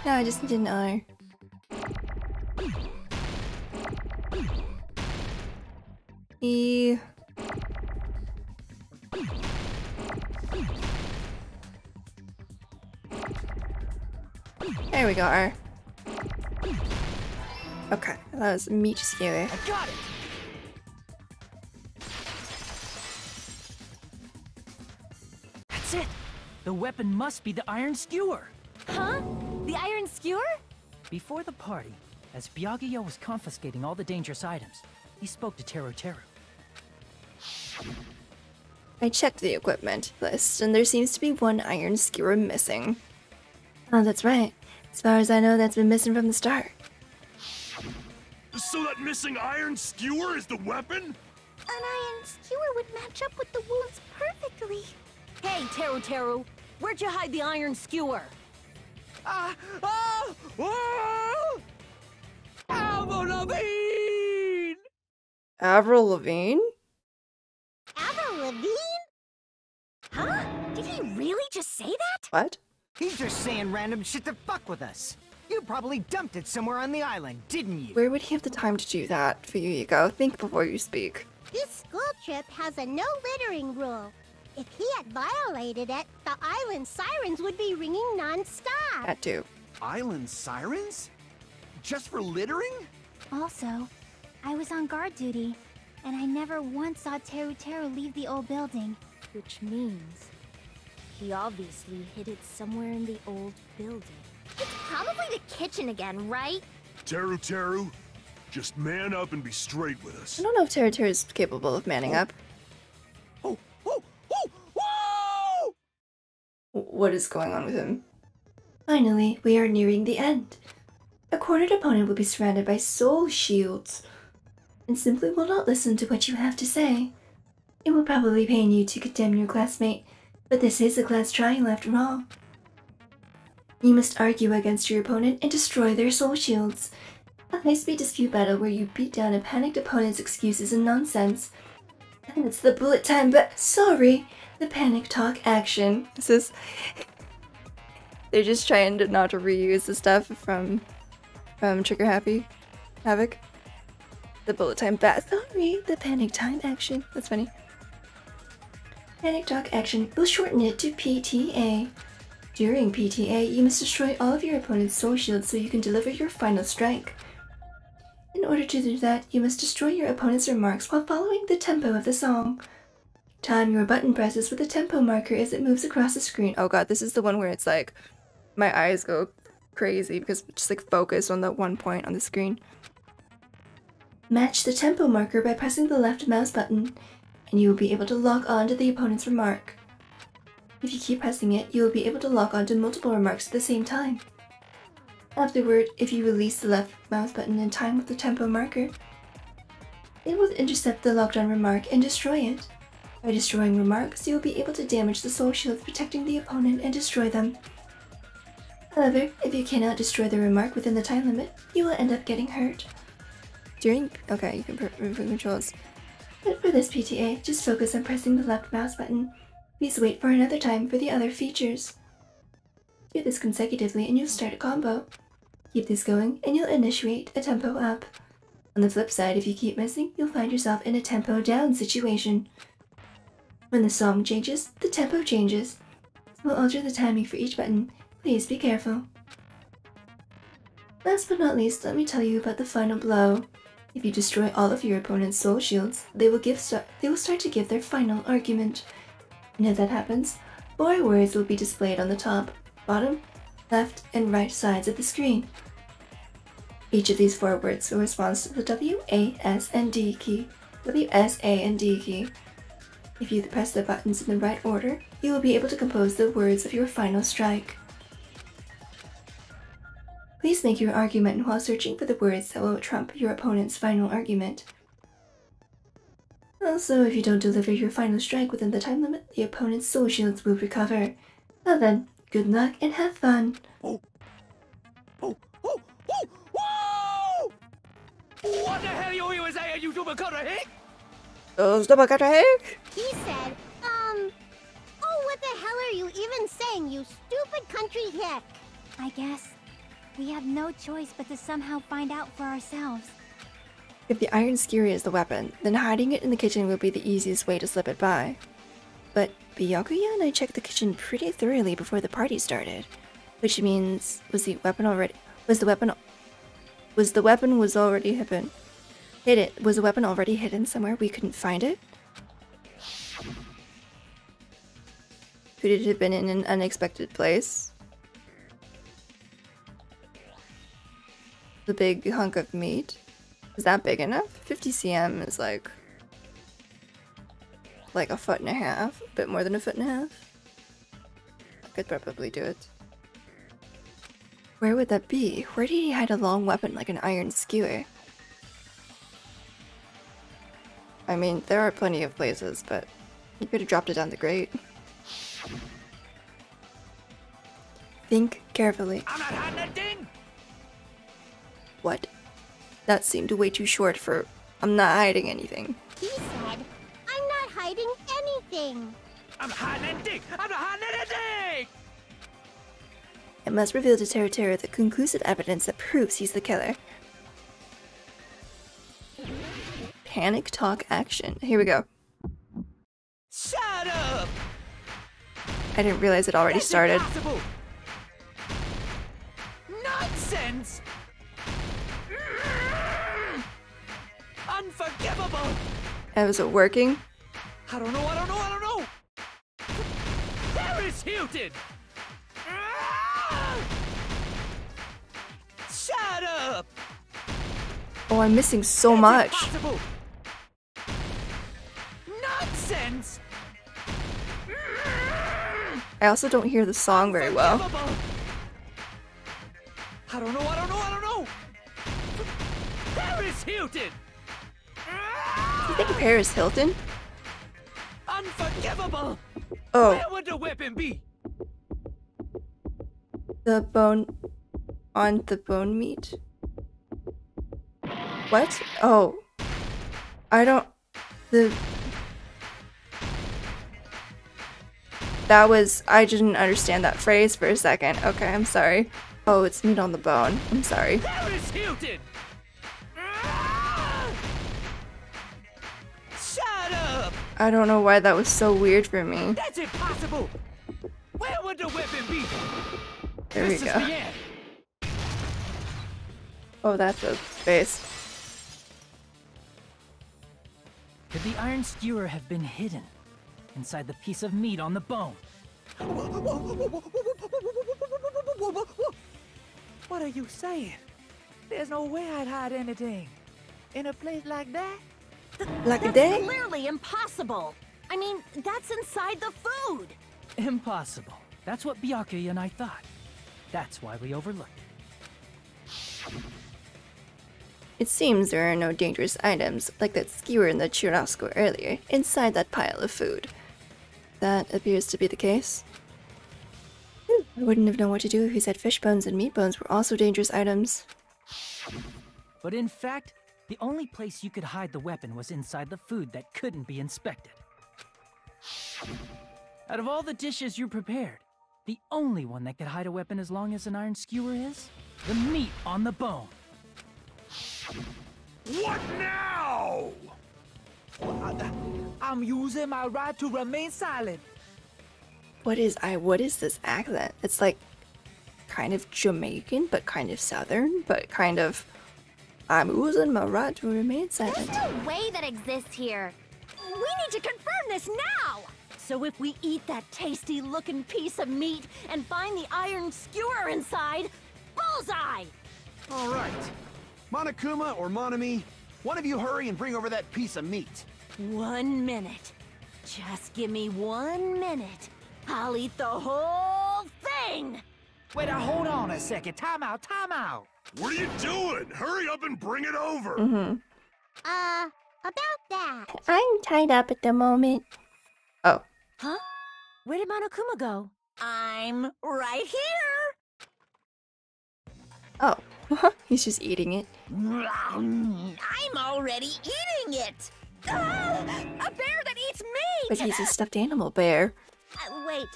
S1: No, I just didn't know. E. There we go, R. Okay, that was meat skewer.
S5: I got it! That's it! The weapon must be the iron skewer!
S11: Huh? The iron skewer?
S5: Before the party, as Byakuya was confiscating all the dangerous items, he spoke to Teru Teru.
S1: I checked the equipment list, and there seems to be one iron skewer missing. Oh, that's right. As far as I know, that's been missing from the start.
S8: So that missing iron skewer is the weapon?
S2: An iron skewer would match up with the wounds perfectly.
S11: Hey, Teru Teru, where'd you hide the iron skewer?
S13: Avril Lavigne!
S1: Avril Lavigne?
S9: Avril Lavigne? Huh? Did he really just say that?
S1: What?
S7: He's just saying random shit to fuck with us. You probably dumped it somewhere on the island, didn't you?
S1: Where would he have the time to do that? Fuyuhiko, think before you speak.
S2: This school trip has a no littering rule. If he had violated it, the island sirens would be ringing non-stop.
S1: That too.
S12: Island sirens? Just for littering?
S2: Also, I was on guard duty, and I never once saw Teru Teru leave the old building.
S4: Which means he obviously hid it somewhere in the old building.
S9: It's probably the kitchen again, right?
S8: Teru Teru, just man up and be straight with us.
S1: I don't know if Teru Teru is capable of manning up. What is going on with him? Finally, we are nearing the end. A cornered opponent will be surrounded by soul shields, and simply will not listen to what you have to say. It will probably pain you to condemn your classmate, but this is a class trial after all. You must argue against your opponent and destroy their soul shields. A high-speed dispute battle where you beat down a panicked opponent's excuses and nonsense. And it's the bullet time, but sorry, the panic talk action. This is... They're just trying to not to reuse the stuff from Trigger Happy Havoc. The bullet time bat. Sorry, the panic time action. That's funny. Panic talk action. We'll shorten it to PTA. During PTA, you must destroy all of your opponent's soul shields so you can deliver your final strike. In order to do that, you must destroy your opponent's remarks while following the tempo of the song. Time your button presses with the tempo marker as it moves across the screen. Oh god, this is the one where it's like, my eyes go crazy because it's just like focused on that one point on the screen. Match the tempo marker by pressing the left mouse button, and you will be able to lock on to the opponent's remark. If you keep pressing it, you will be able to lock on to multiple remarks at the same time. Afterward, if you release the left mouse button in time with the tempo marker, it will intercept the locked on remark and destroy it. By destroying remarks, you will be able to damage the soul shields protecting the opponent and destroy them. However, if you cannot destroy the remark within the time limit, you will end up getting hurt. Okay, you can remove controls. But for this PTA, just focus on pressing the left mouse button. Please wait for another time for the other features. Do this consecutively and you'll start a combo. Keep this going and you'll initiate a tempo up. On the flip side, if you keep missing, you'll find yourself in a tempo down situation. When the song changes, the tempo changes. This will alter the timing for each button. Please be careful. Last but not least, let me tell you about the final blow. If you destroy all of your opponent's soul shields, they will start to give their final argument. And if that happens, 4 words will be displayed on the top, bottom, left, and right sides of the screen. Each of these 4 words will respond to the W, A, S, and D key. W, S, A, and D key. If you press the buttons in the right order, you will be able to compose the words of your final strike. Please make your argument while searching for the words that will trump your opponent's final argument. Also, if you don't deliver your final strike within the time limit, the opponent's soul shields will recover. Well then, good luck and have fun!
S13: What the hell you even saying, you stupid cutter hick?
S2: He said, oh, what the hell are you even saying, you stupid country hick?
S11: I guess we have no choice but to somehow find out for ourselves.
S1: If the iron skewer is the weapon, then hiding it in the kitchen will be the easiest way to slip it by. But Byakuya and I checked the kitchen pretty thoroughly before the party started, which means was the weapon already hidden somewhere we couldn't find it? Could it have been in an unexpected place? The big hunk of meat? Is that big enough? 50 cm is like a foot and a half, a bit more than a foot and a half. I could probably do it. Where would that be? Where did he hide a long weapon like an iron skewer? I mean, there are plenty of places, but he could have dropped it down the grate. Think carefully.
S13: I'm not hiding that thing!
S1: What? That seemed way too short for I'm not hiding anything.
S2: He said, I'm not hiding anything.
S13: I'm not hiding anything! I'm not hiding anything!
S1: It must reveal to Teruteru the conclusive evidence that proves he's the killer. Panic talk action. Here we go.
S13: Shut up!
S1: I didn't realize it already started.
S13: Impossible. Nonsense! Unforgivable!
S1: Was it working?
S13: I don't know! Paris Hilton! Shut up!
S1: Oh, I'm missing so much.
S13: Impossible. Nonsense!
S1: I also don't hear the song very well.
S13: I don't know! Paris Hilton!
S1: You think Paris Hilton?
S13: Unforgivable!
S1: Oh.
S13: Where would the weapon be?
S1: The bone... on the bone meat? What? Oh. I don't... That was, I didn't understand that phrase for a second. Okay, I'm sorry. Oh, it's meat on the bone. I'm sorry.
S5: Paris Hilton! Shut up!
S1: I don't know why that was so weird for me.
S5: That's impossible! Where would the weapon be?
S1: There we
S5: This is
S1: go.
S5: the end.
S1: Oh, that's a face.
S5: Could the iron skewer have been hidden inside the piece of meat on the bone?
S14: What are you saying? There's no way I'd hide anything in a place like that.
S1: Like a
S9: That's
S1: day?
S9: clearly impossible. I mean, that's inside the food.
S5: Impossible. That's what Byakuya and I thought. That's why we overlooked it.
S1: It seems there are no dangerous items, like that skewer in the churrasco earlier, inside that pile of food. That appears to be the case. I wouldn't have known what to do if he said fish bones and meat bones were also dangerous items.
S5: But in fact, the only place you could hide the weapon was inside the food that couldn't be inspected. Out of all the dishes you prepared, the only one that could hide a weapon as long as an iron skewer is the meat on the bone.
S8: What now?
S14: I'm using my right to remain silent.
S1: What is this accent? It's like kind of Jamaican, but kind of Southern, but kind of I'm using my right to remain silent.
S2: There's no way that exists here.
S9: We need to confirm this now! So if we eat that tasty-looking piece of meat and find the iron skewer inside, bullseye!
S12: All right. Monokuma or Monami, one of you hurry and bring over that piece of meat.
S9: 1 minute. Just give me 1 minute. I'll eat the whole thing!
S14: Wait, hold on a second. Time out, time out.
S8: What are you doing? Hurry up and bring it over.
S2: About that.
S1: I'm tied up at the moment. Oh.
S11: Huh? Where did Monokuma go?
S10: I'm right here.
S1: Oh. He's just eating it.
S10: I'm already eating it.
S9: Ah, a bear that eats meat!
S1: But he's a stuffed animal bear.
S9: Wait,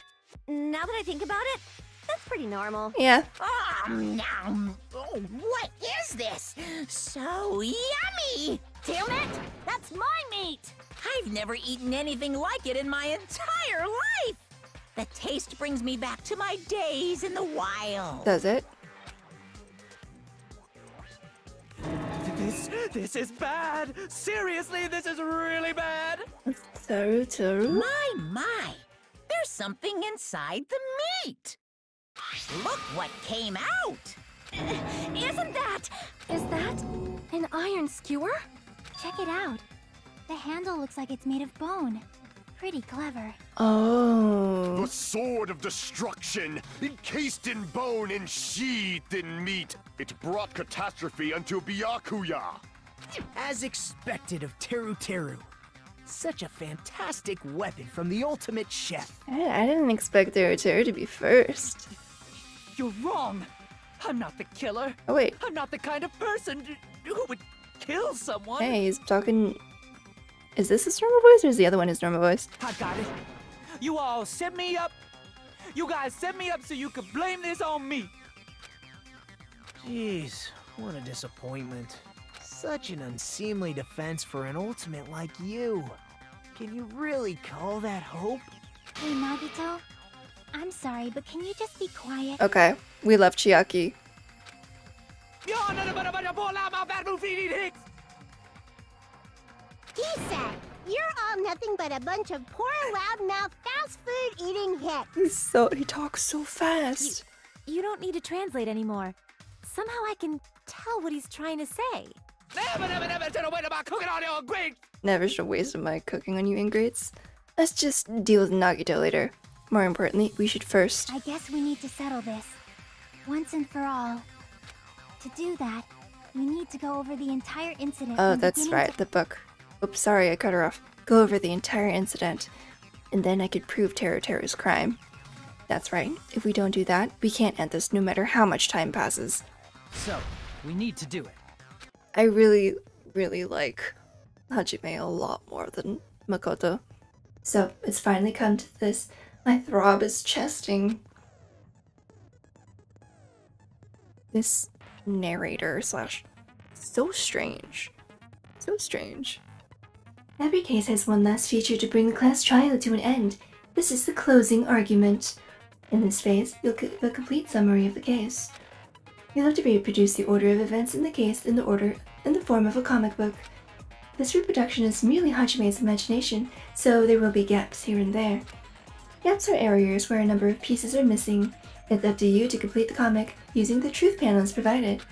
S9: now that I think about it, that's pretty normal.
S1: Yeah.
S10: Oh, what is this? So yummy!
S9: Damn it! That's my meat!
S10: I've never eaten anything like it in my entire life! The taste brings me back to my days in the wild.
S1: Does it?
S14: This is bad. Seriously, this is really bad.
S1: Taru.
S10: My. There's something inside the meat. Look what came out.
S9: Isn't that...
S11: Is that an iron skewer?
S2: Check it out. The handle looks like it's made of bone. Pretty clever.
S1: Oh.
S6: The sword of destruction, encased in bone and sheathed in meat. It brought catastrophe unto Byakuya.
S3: As expected of Teru. Such a fantastic weapon from the ultimate chef.
S1: I didn't expect Teru to be first.
S14: You're wrong. I'm not the killer.
S1: Oh, wait.
S14: I'm not the kind of person who would kill someone.
S1: Hey, he's talking... Is this his normal voice or is the other one his normal voice?
S14: I got it. You all set me up. You guys set me up so you could blame this on me.
S3: Jeez, what a disappointment. Such an unseemly defense for an ultimate like you. Can you really call that hope?
S2: Hey, Nagito. I'm sorry, but can you just be quiet?
S1: Okay, we love Chiaki.
S2: He said, "You're all nothing but a bunch of poor, loudmouth, fast food eating hicks."
S1: He talks so fast.
S11: You don't need to translate anymore. Somehow I can tell what he's trying to say.
S1: Never should have wasted my cooking on you ingrates. Let's just deal with Nagito later. More importantly, we should first...
S2: I guess we need to settle this. Once and for all. To do that, we need to go over the entire incident.
S1: Oh,
S2: from
S1: that's
S2: beginning
S1: right,
S2: to...
S1: the book. Oops, sorry, I cut her off. Go over the entire incident. And then I could prove Teru's crime. That's right. If we don't do that, we can't end this no matter how much time passes.
S5: So, we need to do it.
S1: I really, really like Hajime a lot more than Makoto. So, it's finally come to this. My throb is chesting. This narrator slash so strange. So strange. Every case has one last feature to bring the class trial to an end. This is the closing argument. In this phase, you'll give a complete summary of the case. You'll have to reproduce the order of events in the case in the form of a comic book. This reproduction is merely Hajime's imagination, so there will be gaps here and there. Gaps are areas where a number of pieces are missing. It's up to you to complete the comic using the truth panels provided.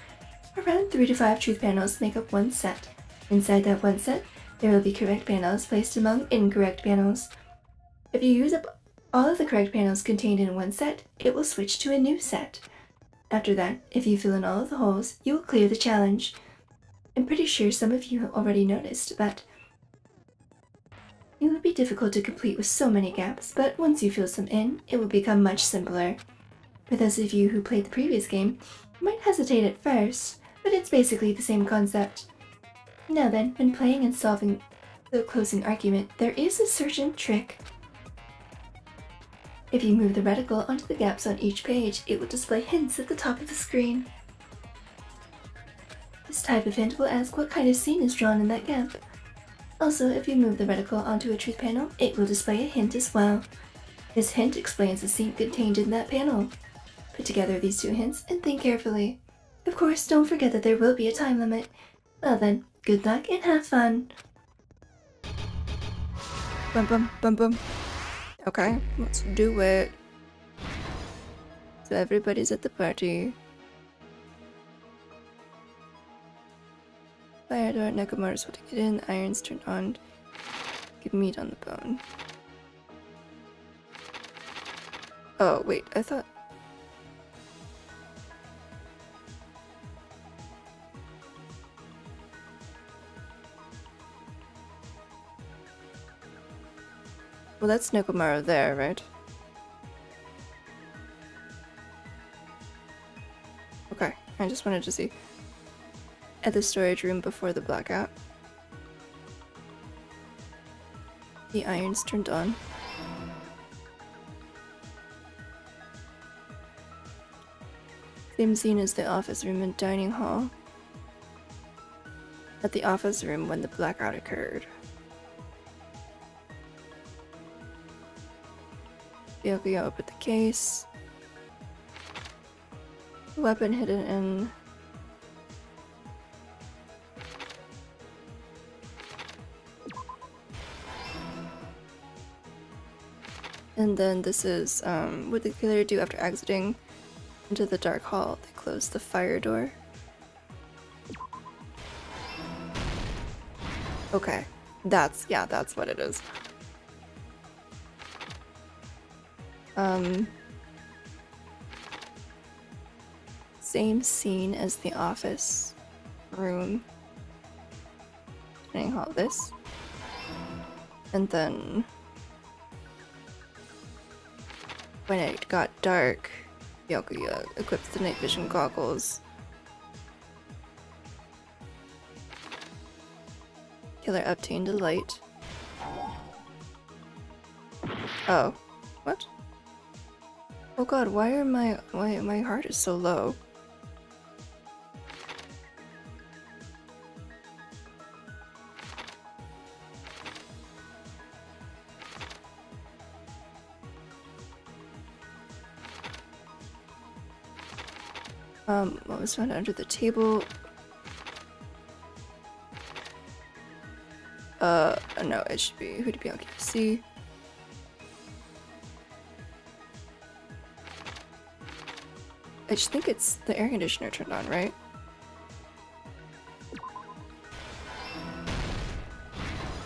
S1: Around 3 to 5 truth panels make up one set. Inside that one set, there will be correct panels placed among incorrect panels. If you use up all of the correct panels contained in one set, it will switch to a new set. After that, if you fill in all of the holes, you will clear the challenge. I'm pretty sure some of you have already noticed that it would be difficult to complete with so many gaps, but once you fill some in, it will become much simpler. For those of you who played the previous game, you might hesitate at first, but it's basically the same concept. Now then, when playing and solving the closing argument, there is a certain trick. If you move the reticle onto the gaps on each page, it will display hints at the top of the screen. This type of hint will ask what kind of scene is drawn in that gap. Also, if you move the reticle onto a truth panel, it will display a hint as well. This hint explains the scene contained in that panel. Put together these two hints and think carefully. Of course, don't forget that there will be a time limit. Well then, good luck and have fun! Bum bum bum bum. Okay, let's do it. So everybody's at the party. Fire door, Nekomaru's holding it in, the iron's turned on. Give meat on the bone. Oh, wait, I thought... Well, that's Nekomaru there, right? Okay, I just wanted to see. At the storage room before the blackout. The iron's turned on. Same scene as the office room and dining hall. At the office room when the blackout occurred. Byakuya opened the case. The weapon hidden in... And then this is what the killer do after exiting into the dark hall. They close the fire door. Okay, that's what it is. Same scene as the office room. Dining hall, this. And then when it got dark, Byakuya equips the night vision goggles. Killer obtained a light. Oh, what? Oh god, why my heart is so low? What was found under the table? No, it should be who to be on QC. I just think it's the air conditioner turned on, right?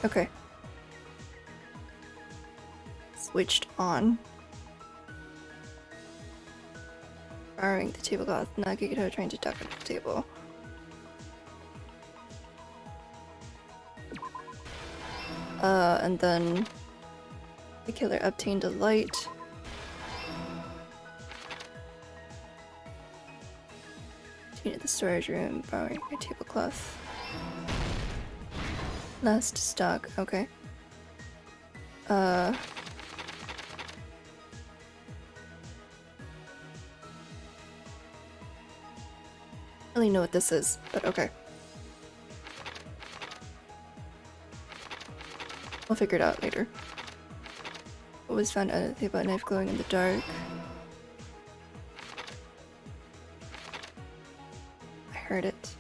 S1: Okay. Switched on. Borrowing the tablecloth, Nagito trying to duck under the table. And then the killer obtained a light. At the storage room, borrowing a tablecloth. Last stock, okay. really know what this is, but okay. We'll figure it out later. What was found under the table, a knife glowing in the dark. I heard it.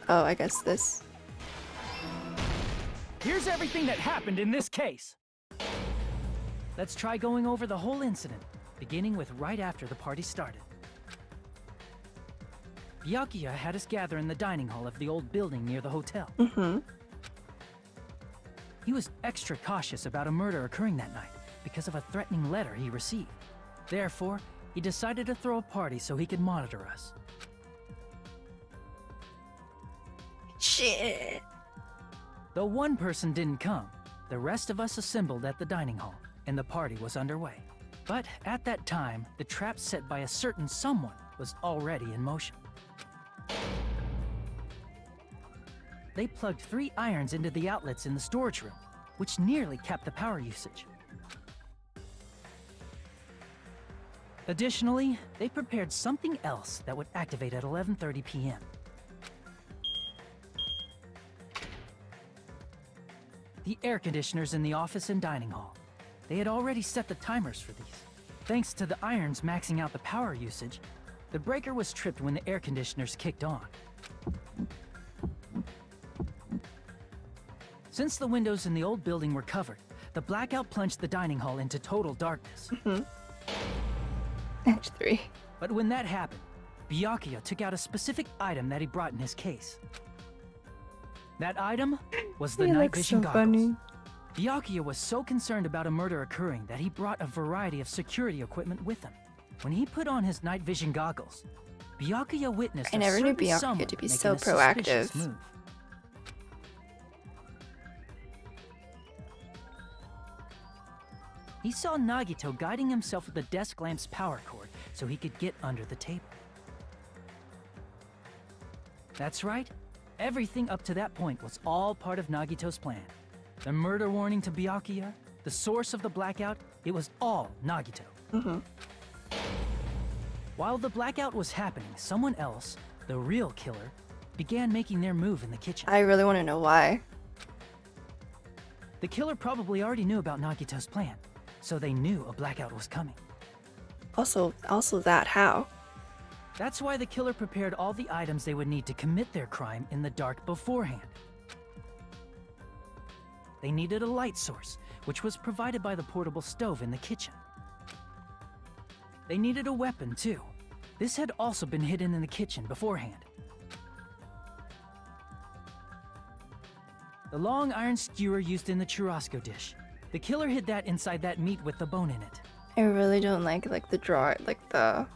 S1: Oh, I guess this.
S5: Here's everything that happened in this case. Let's try going over the whole incident, beginning with right after the party started. Byakuya had us gather in the dining hall of the old building near the hotel. He was extra cautious about a murder occurring that night because of a threatening letter he received. Therefore, he decided to throw a party so he could monitor us.
S1: Shit.
S5: Though one person didn't come, the rest of us assembled at the dining hall, and the party was underway. But at that time, the trap set by a certain someone was already in motion. They plugged 3 irons into the outlets in the storage room, which nearly capped the power usage. Additionally, they prepared something else that would activate at 11:30 p.m. The air conditioners in the office and dining hall. They had already set the timers for these. Thanks to the irons maxing out the power usage, the breaker was tripped when the air conditioners kicked on. Since the windows in the old building were covered, the blackout plunged the dining hall into total darkness.
S1: Act 3.
S5: But when that happened, Byakuya took out a specific item that he brought in his case. That item was the night vision goggles. Byakuya was so concerned about a murder occurring that he brought a variety of security equipment with him. When he put on his night vision goggles, Byakuya witnessed
S1: I never knew
S5: certain
S1: Byakuya
S5: someone
S1: to be
S5: making
S1: so
S5: a suspicious
S1: proactive.
S5: move. He saw Nagito guiding himself with the desk lamp's power cord so he could get under the table. That's right. Everything up to that point was all part of Nagito's plan. The murder warning to Byakuya, the source of the blackout, it was all Nagito. While the blackout was happening, someone else, the real killer, began making their move in the kitchen.
S1: I really want to know why.
S5: The killer probably already knew about Nagito's plan, so they knew a blackout was coming.
S1: Also that, how?
S5: That's why the killer prepared all the items they would need to commit their crime in the dark beforehand. They needed a light source, which was provided by the portable stove in the kitchen. They needed a weapon, too. This had also been hidden in the kitchen beforehand. The long iron skewer used in the churrasco dish. The killer hid that inside that meat with the bone in it.
S1: I really don't like the draw, like the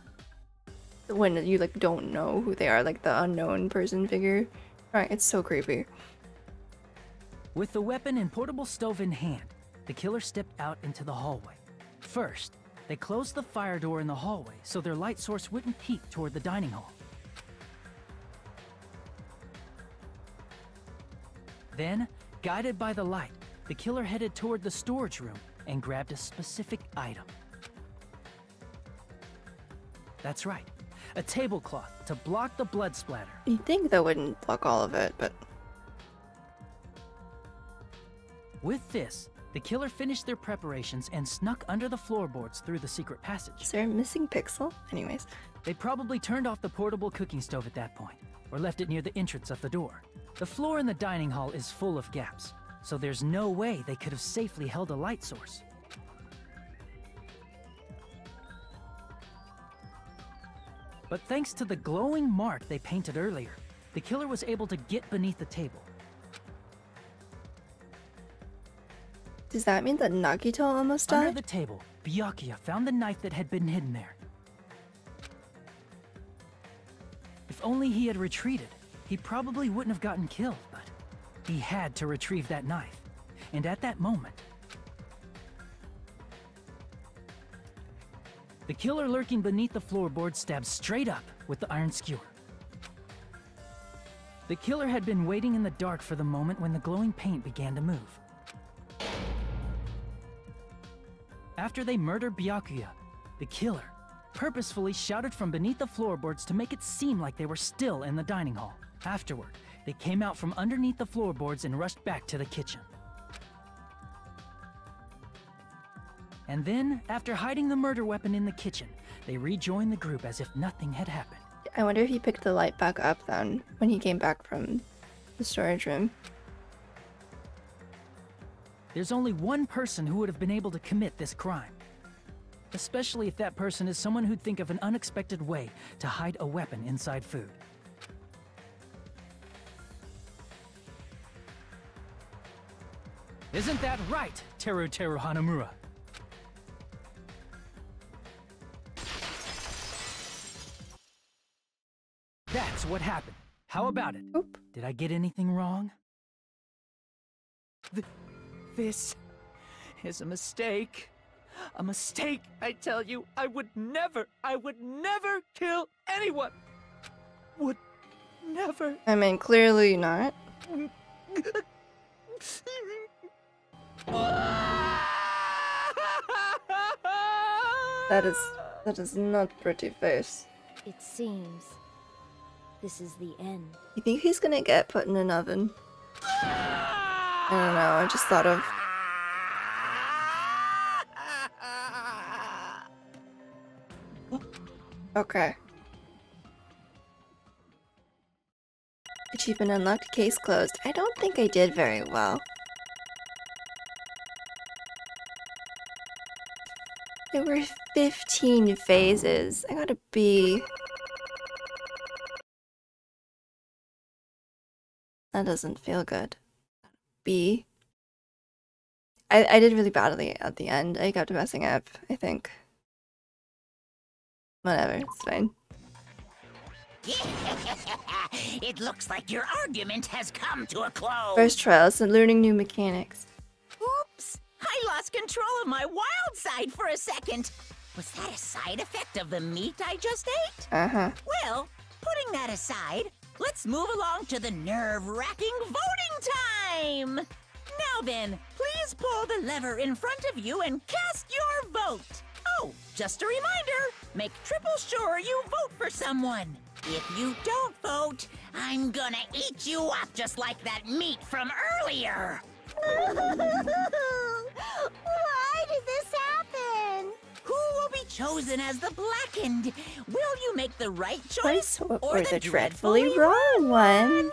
S1: when you like don't know who they are, like the unknown person figure. Right, it's so creepy.
S5: With the weapon and portable stove in hand, the killer stepped out into the hallway. First, they closed the fire door in the hallway so their light source wouldn't peek toward the dining hall. Then, guided by the light, the killer headed toward the storage room and grabbed a specific item. That's right, a tablecloth to block the blood splatter.
S1: You'd think that wouldn't block all of it, but...
S5: With this, the killer finished their preparations and snuck under the floorboards through the secret passage.
S1: Is there a missing pixel? Anyways.
S5: They probably turned off the portable cooking stove at that point, or left it near the entrance of the door. The floor in the dining hall is full of gaps, so there's no way they could have safely held a light source. But thanks to the glowing mark they painted earlier, the killer was able to get beneath the table.
S1: Does that mean that Nagito almost died?
S5: Under the table, Byakuya found the knife that had been hidden there. If only he had retreated, he probably wouldn't have gotten killed, but he had to retrieve that knife. And at that moment, the killer lurking beneath the floorboard stabbed straight up with the iron skewer. The killer had been waiting in the dark for the moment when the glowing paint began to move. After they murdered Byakuya, the killer purposefully shouted from beneath the floorboards to make it seem like they were still in the dining hall. Afterward, they came out from underneath the floorboards and rushed back to the kitchen. And then, after hiding the murder weapon in the kitchen, they rejoined the group as if nothing had happened.
S1: I wonder if he picked the light back up then, when he came back from the storage room.
S5: There's only one person who would have been able to commit this crime. Especially if that person is someone who'd think of an unexpected way to hide a weapon inside food. Isn't that right, Teru Hanamura? That's what happened. How about it?
S1: Oop.
S5: Did I get anything wrong?
S14: This is a mistake. A mistake, I tell you. I would never kill anyone. Would never.
S1: I mean, clearly not. That is not pretty face.
S4: It seems this is the end.
S1: You think he's gonna get put in an oven? I don't know, I just thought of... Okay. Achievement unlocked, case closed. I don't think I did very well. There were 15 phases. I got a B. That doesn't feel good. B. I did really badly at the end. I kept messing up, I think. Whatever, it's fine.
S10: It looks like your argument has come to a close.
S1: First trials and learning new mechanics.
S10: Oops! I lost control of my wild side for a second. Was that a side effect of the meat I just ate?
S1: Uh-huh.
S10: Well, putting that aside, let's move along to the nerve-wracking voting time! Now then, please pull the lever in front of you and cast your vote. Oh, just a reminder, make triple sure you vote for someone. If you don't vote, I'm gonna eat you up just like that meat from earlier.
S2: Why did this happen?
S10: Who will be chosen as the blackened? Will you make the right choice
S1: or the dreadfully wrong one?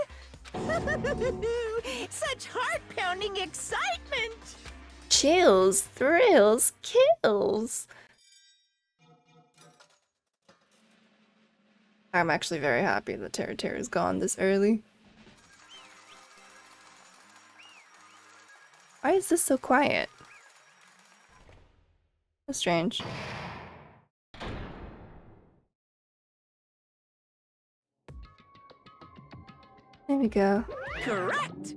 S10: Such heart-pounding excitement!
S1: Chills, thrills, kills. I'm actually very happy that Teru is gone this early. Why is this so quiet? So strange. There we go.
S10: Correct!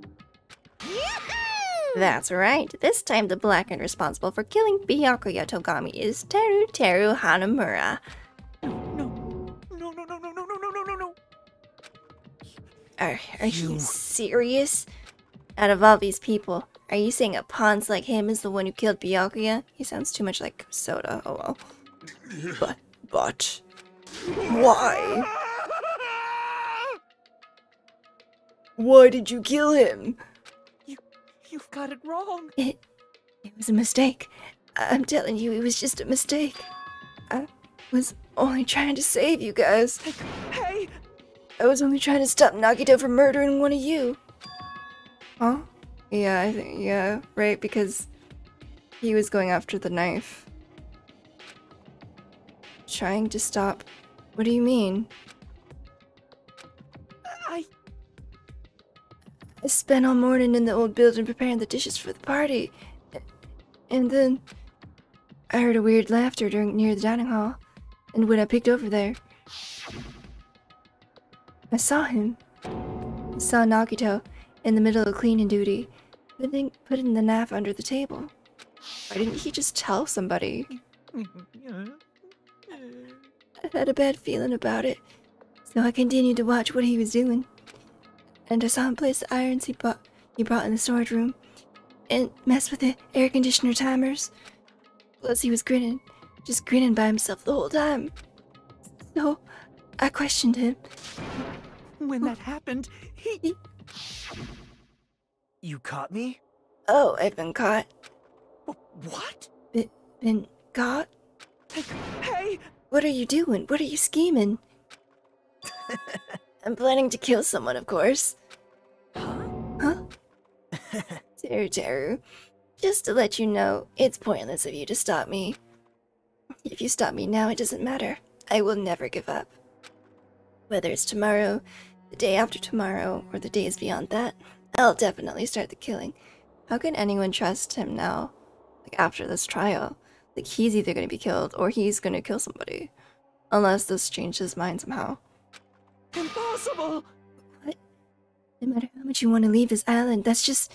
S1: That's right. This time the blackened responsible for killing Byakuya Togami is Teru Hanamura. Are you serious? Out of all these people, are you saying a pawns like him is the one who killed Byakuya? He sounds too much like Soda. Oh well. But why? Why did you kill him?
S14: You've got it wrong.
S1: It was a mistake. I'm telling you, it was just a mistake. I was only trying to save you guys.
S14: Hey!
S1: I was only trying to stop Nagito from murdering one of you. Huh? Yeah, I think, yeah, right, because he was going after the knife. Trying to stop? What do you mean? I spent all morning in the old building preparing the dishes for the party. And then I heard a weird laughter near the dining hall. And when I peeked over there, I saw him. I saw Nagito in the middle of cleaning duty, putting the knife under the table. Why didn't he just tell somebody? I had a bad feeling about it, so I continued to watch what he was doing. and I saw him place the irons he brought in the storage room and mess with the air conditioner timers. Plus, he was grinning, just grinning by himself the whole time. So, I questioned him.
S14: When that happened, he...
S3: You caught me?
S1: Oh, I've been caught.
S14: What?
S1: Been caught?
S14: Hey!
S1: What are you doing? What are you scheming? I'm planning to kill someone, of course. Huh? Teru, just to let you know, it's pointless of you to stop me. If you stop me now, it doesn't matter. I will never give up. Whether it's tomorrow, the day after tomorrow, or the days beyond that, I'll definitely start the killing. How can anyone trust him now? Like, after this trial? Like, he's either gonna be killed, or he's gonna kill somebody. Unless this changed his mind somehow.
S14: Impossible!
S1: What? No matter how much you want to leave this island, that's just...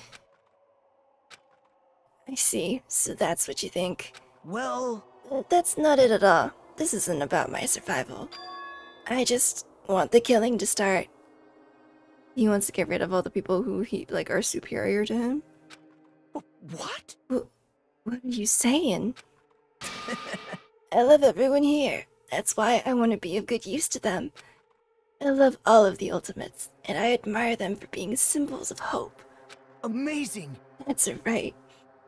S1: I see. So that's what you think.
S3: Well...
S1: That's not it at all. This isn't about my survival. I just want the killing to start. He wants to get rid of all the people who are superior to him.
S14: What?
S1: What are you saying? I love everyone here. That's why I want to be of good use to them. I love all of the Ultimates, and I admire them for being symbols of hope.
S3: Amazing!
S1: That's right.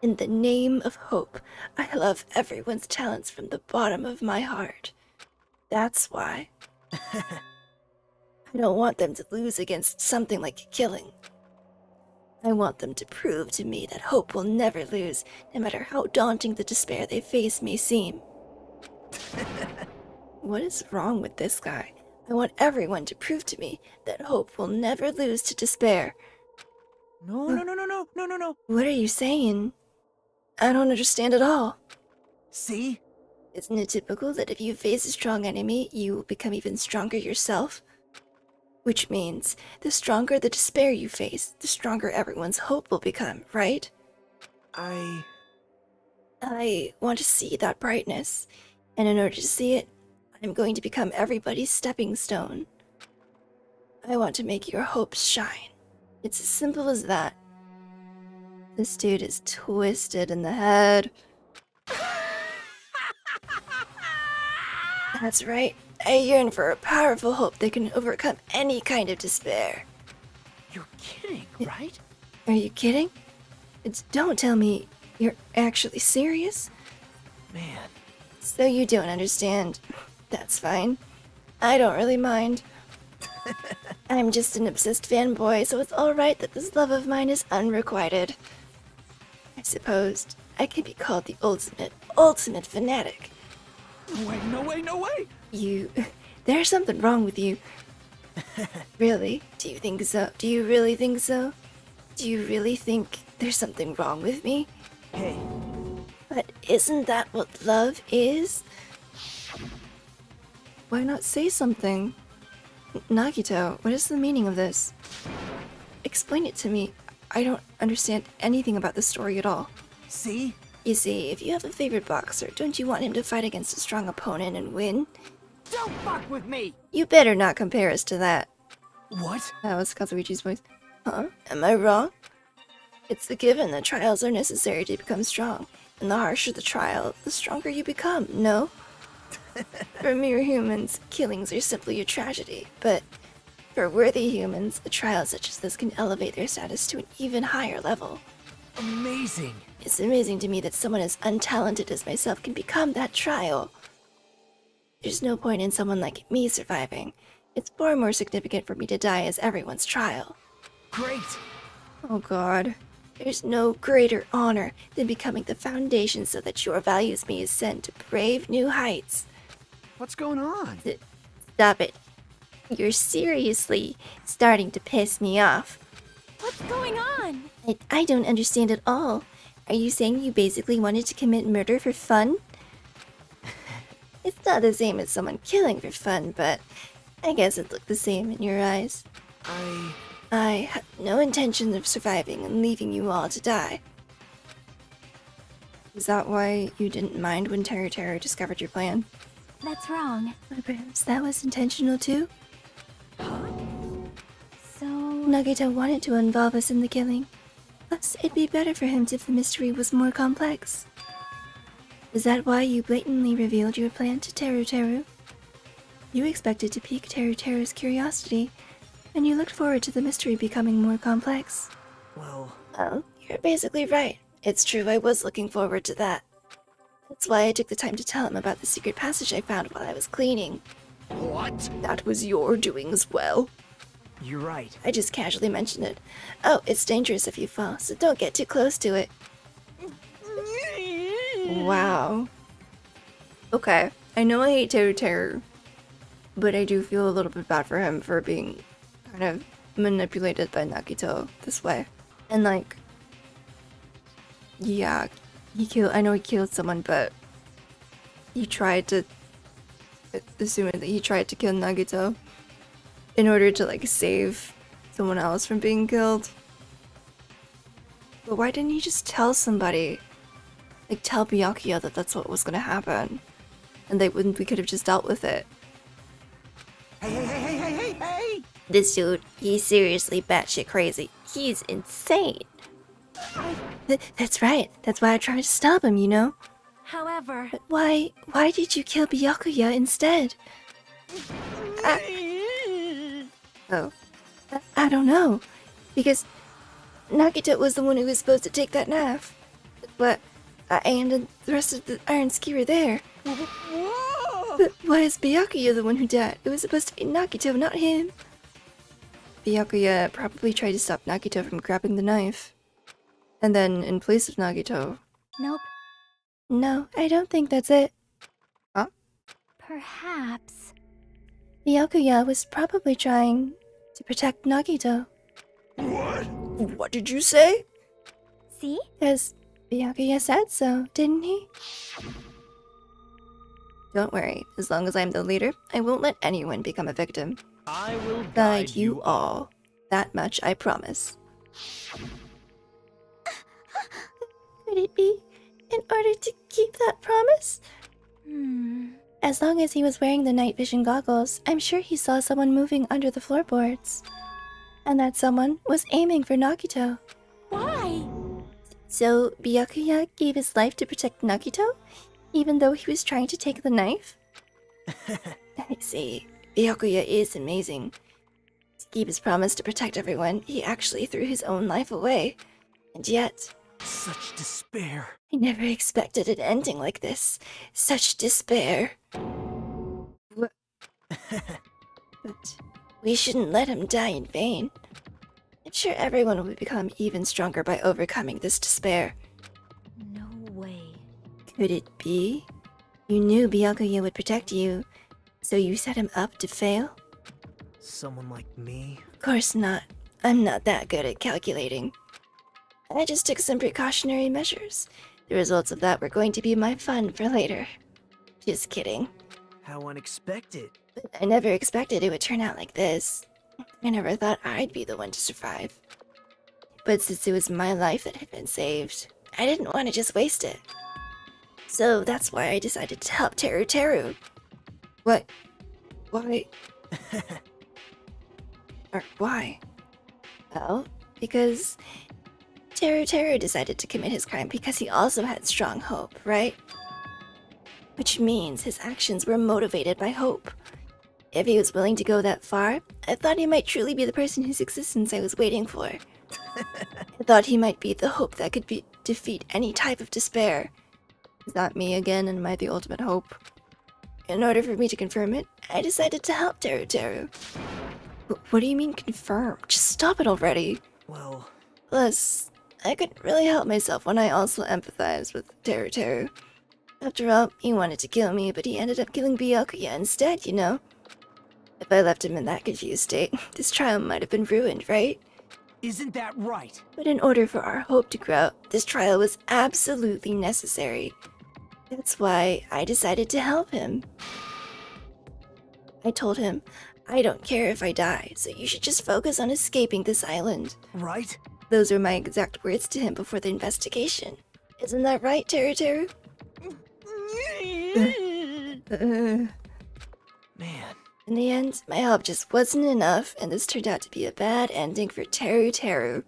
S1: In the name of hope, I love everyone's talents from the bottom of my heart. That's why. I don't want them to lose against something like killing. I want them to prove to me that hope will never lose, no matter how daunting the despair they face may seem. What is wrong with this guy? I want everyone to prove to me that hope will never lose to despair.
S14: No.
S1: What are you saying? I don't understand at all.
S3: See?
S1: Isn't it typical that if you face a strong enemy, you will become even stronger yourself? Which means, the stronger the despair you face, the stronger everyone's hope will become, right? I want to see that brightness, and in order to see it, I'm going to become everybody's stepping stone. I want to make your hopes shine. It's as simple as that. This dude is twisted in the head. That's right. I yearn for a powerful hope that can overcome any kind of despair.
S14: You're kidding, right?
S1: Are you kidding? Don't tell me you're actually serious.
S14: Man.
S1: So you don't understand. That's fine. I don't really mind. I'm just an obsessed fanboy, so it's alright that this love of mine is unrequited. I suppose I could be called the ultimate fanatic.
S14: No way!
S1: There's something wrong with you. Really? Do you think so? Do you really think so? Do you really think there's something wrong with me?
S3: Hey.
S1: But isn't that what love is? Why not say something? Nagito, what is the meaning of this? Explain it to me. I don't understand anything about the story at all.
S3: See?
S1: You see, if you have a favorite boxer, don't you want him to fight against a strong opponent and win?
S7: Don't fuck with me!
S1: You better not compare us to that.
S3: What?
S1: That was Kazuichi's voice. Huh? Am I wrong? It's a given that trials are necessary to become strong, and the harsher the trial, the stronger you become, no? For mere humans, killings are simply a tragedy, but for worthy humans, a trial such as this can elevate their status to an even higher level.
S3: Amazing!
S1: It's amazing to me that someone as untalented as myself can become that trial. There's no point in someone like me surviving. It's far more significant for me to die as everyone's trial.
S3: Great!
S1: Oh god. There's no greater honor than becoming the foundation so that your values may ascend to brave new heights.
S12: What's going on?
S1: Stop it. You're seriously starting to piss me off.
S11: What's going on?
S1: I don't understand at all. Are you saying you basically wanted to commit murder for fun? It's not the same as someone killing for fun, but I guess it looked the same in your eyes. I have no intention of surviving and leaving you all to die. Is that why you didn't mind when Teru discovered your plan?
S2: That's wrong.
S1: Perhaps that was intentional too?
S2: So,
S1: Nagito wanted to involve us in the killing. Plus, it'd be better for him if the mystery was more complex. Is that why you blatantly revealed your plan to Teru Teru? You expected to pique Teru Teru's curiosity, and you looked forward to the mystery becoming more complex.
S3: Well,
S1: you're basically right. It's true, I was looking forward to that. That's why I took the time to tell him about the secret passage I found while I was cleaning.
S6: What?
S1: That was your doing as well.
S3: you're right.
S1: I just casually mentioned it. Oh, it's dangerous if you fall, so don't get too close to it. Wow. Okay, I know I hate Teru Teru, but I do feel a little bit bad for him for being kind of manipulated by Nagito this way. And like, yeah, I know he killed someone, but he tried to, assuming that he tried to kill Nagito in order to like save someone else from being killed. But why didn't he just tell somebody? Like tell Byakuya that that's what was gonna happen. And we could have just dealt with it.
S12: Hey!
S1: This dude, he's seriously batshit crazy. He's insane. That's right. That's why I tried to stop him, you know?
S11: However...
S1: But why did you kill Byakuya instead? I don't know. Because Nagito was the one who was supposed to take that knife. But I and the rest of the iron skewer there. But why is Byakuya the one who died? It was supposed to be Nagito, not him. Byakuya probably tried to stop Nagito from grabbing the knife. And then, in place of Nagito...
S2: Nope.
S1: No, I don't think that's it. Huh?
S2: Perhaps.
S1: Byakuya was probably trying to protect Nagito.
S8: What?
S1: What did you say?
S2: See?
S1: Because Byakuya said so, didn't he? Don't worry, as long as I'm the leader, I won't let anyone become a victim.
S13: I will
S1: Guide you all. That much I promise. Could it be in order to keep that promise? As long as he was wearing the night vision goggles, I'm sure he saw someone moving under the floorboards. And that someone was aiming for Nagito.
S2: Why?
S1: So Byakuya gave his life to protect Nagito, even though he was trying to take the knife? I see. Byakuya is amazing. To keep his promise to protect everyone, he actually threw his own life away. And yet...
S3: Such despair.
S1: I never expected an ending like this. Such despair. But we shouldn't let him die in vain. I'm sure everyone will become even stronger by overcoming this despair.
S4: No way.
S1: Could it be? You knew Byakuya would protect you, so you set him up to fail?
S3: Someone like me?
S1: Of course not. I'm not that good at calculating. I just took some precautionary measures. The results of that were going to be my fun for later. Just kidding.
S3: How unexpected.
S1: But I never expected it would turn out like this. I never thought I'd be the one to survive. But since it was my life that had been saved, I didn't want to just waste it. So that's why I decided to help Teru Teru. What? Why? Or why? Well, because Teru Teru decided to commit his crime because he also had strong hope, right? Which means his actions were motivated by hope. If he was willing to go that far, I thought he might truly be the person whose existence I was waiting for. I thought he might be the hope that could defeat any type of despair. Is that me again, and am I the ultimate hope? In order for me to confirm it, I decided to help Teru Teru. What do you mean confirm? Just stop it already.
S3: Well...
S1: Plus, I couldn't really help myself when I also empathized with Teru Teru. After all, he wanted to kill me, but he ended up killing Byakuya instead, you know? If I left him in that confused state, this trial might have been ruined, right?
S14: Isn't that right?
S1: But in order for our hope to grow, this trial was absolutely necessary. That's why I decided to help him. I told him, I don't care if I die, so you should just focus on escaping this island.
S3: Right?
S1: Those were my exact words to him before the investigation. Isn't that right, Teru Teru?
S3: Man,
S1: In the end, my help just wasn't enough, and this turned out to be a bad ending for Teru Teru.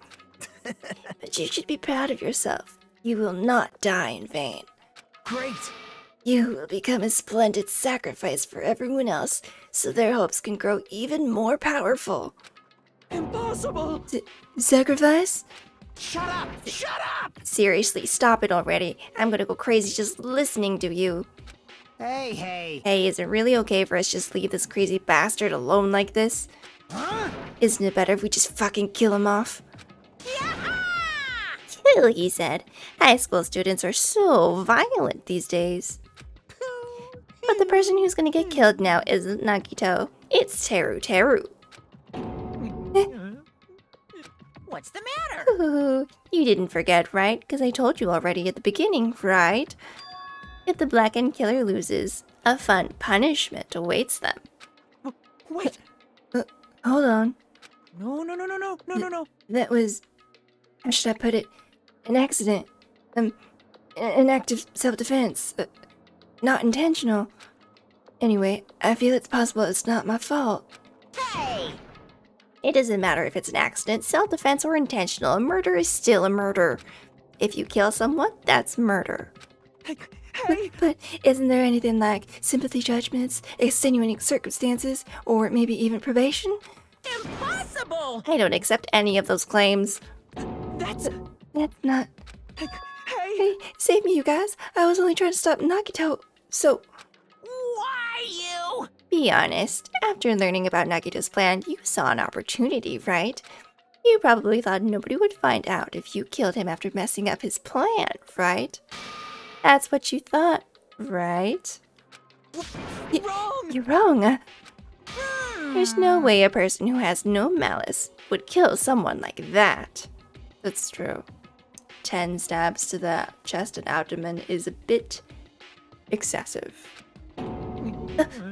S1: But you should be proud of yourself. You will not die in vain.
S3: Great!
S1: You will become a splendid sacrifice for everyone else, so their hopes can grow even more powerful.
S14: Impossible!
S1: Sacrifice?
S10: Shut up! Shut up!
S1: Seriously, stop it already. I'm gonna go crazy just listening to you.
S7: Hey.
S1: Hey, is it really okay for us to just leave this crazy bastard alone like this?
S10: Huh?
S1: Isn't it better if we just fucking kill him off? Kill, he said. High school students are so violent these days. But the person who's gonna get killed now isn't Nagito. It's Teru Teru.
S10: What's the matter?
S1: Ooh, you didn't forget, right? Because I told you already at the beginning, right? If the Blackened Killer loses, a fun punishment awaits them.
S14: Wait.
S1: Hold on.
S14: No.
S1: That was... how should I put it? An accident. An act of self-defense. Not intentional. Anyway, I feel it's possible it's not my fault.
S10: Hey!
S1: It doesn't matter if it's an accident, self-defense, or intentional. A murder is still a murder. If you kill someone, that's murder.
S14: Hey!
S1: But isn't there anything like sympathy judgments, extenuating circumstances, or maybe even probation?
S10: Impossible!
S1: I don't accept any of those claims.
S14: That's
S1: not...
S14: Hey!
S1: Save me, you guys. I was only trying to stop Nagito, so...
S10: Why you?
S1: Be honest. After learning about Nagito's plan, you saw an opportunity, right? You probably thought nobody would find out if you killed him after messing up his plan, right? That's what you thought, right?
S14: Wrong!
S1: You're wrong. There's no way a person who has no malice would kill someone like that. That's true. 10 stabs to the chest and abdomen is a bit excessive. In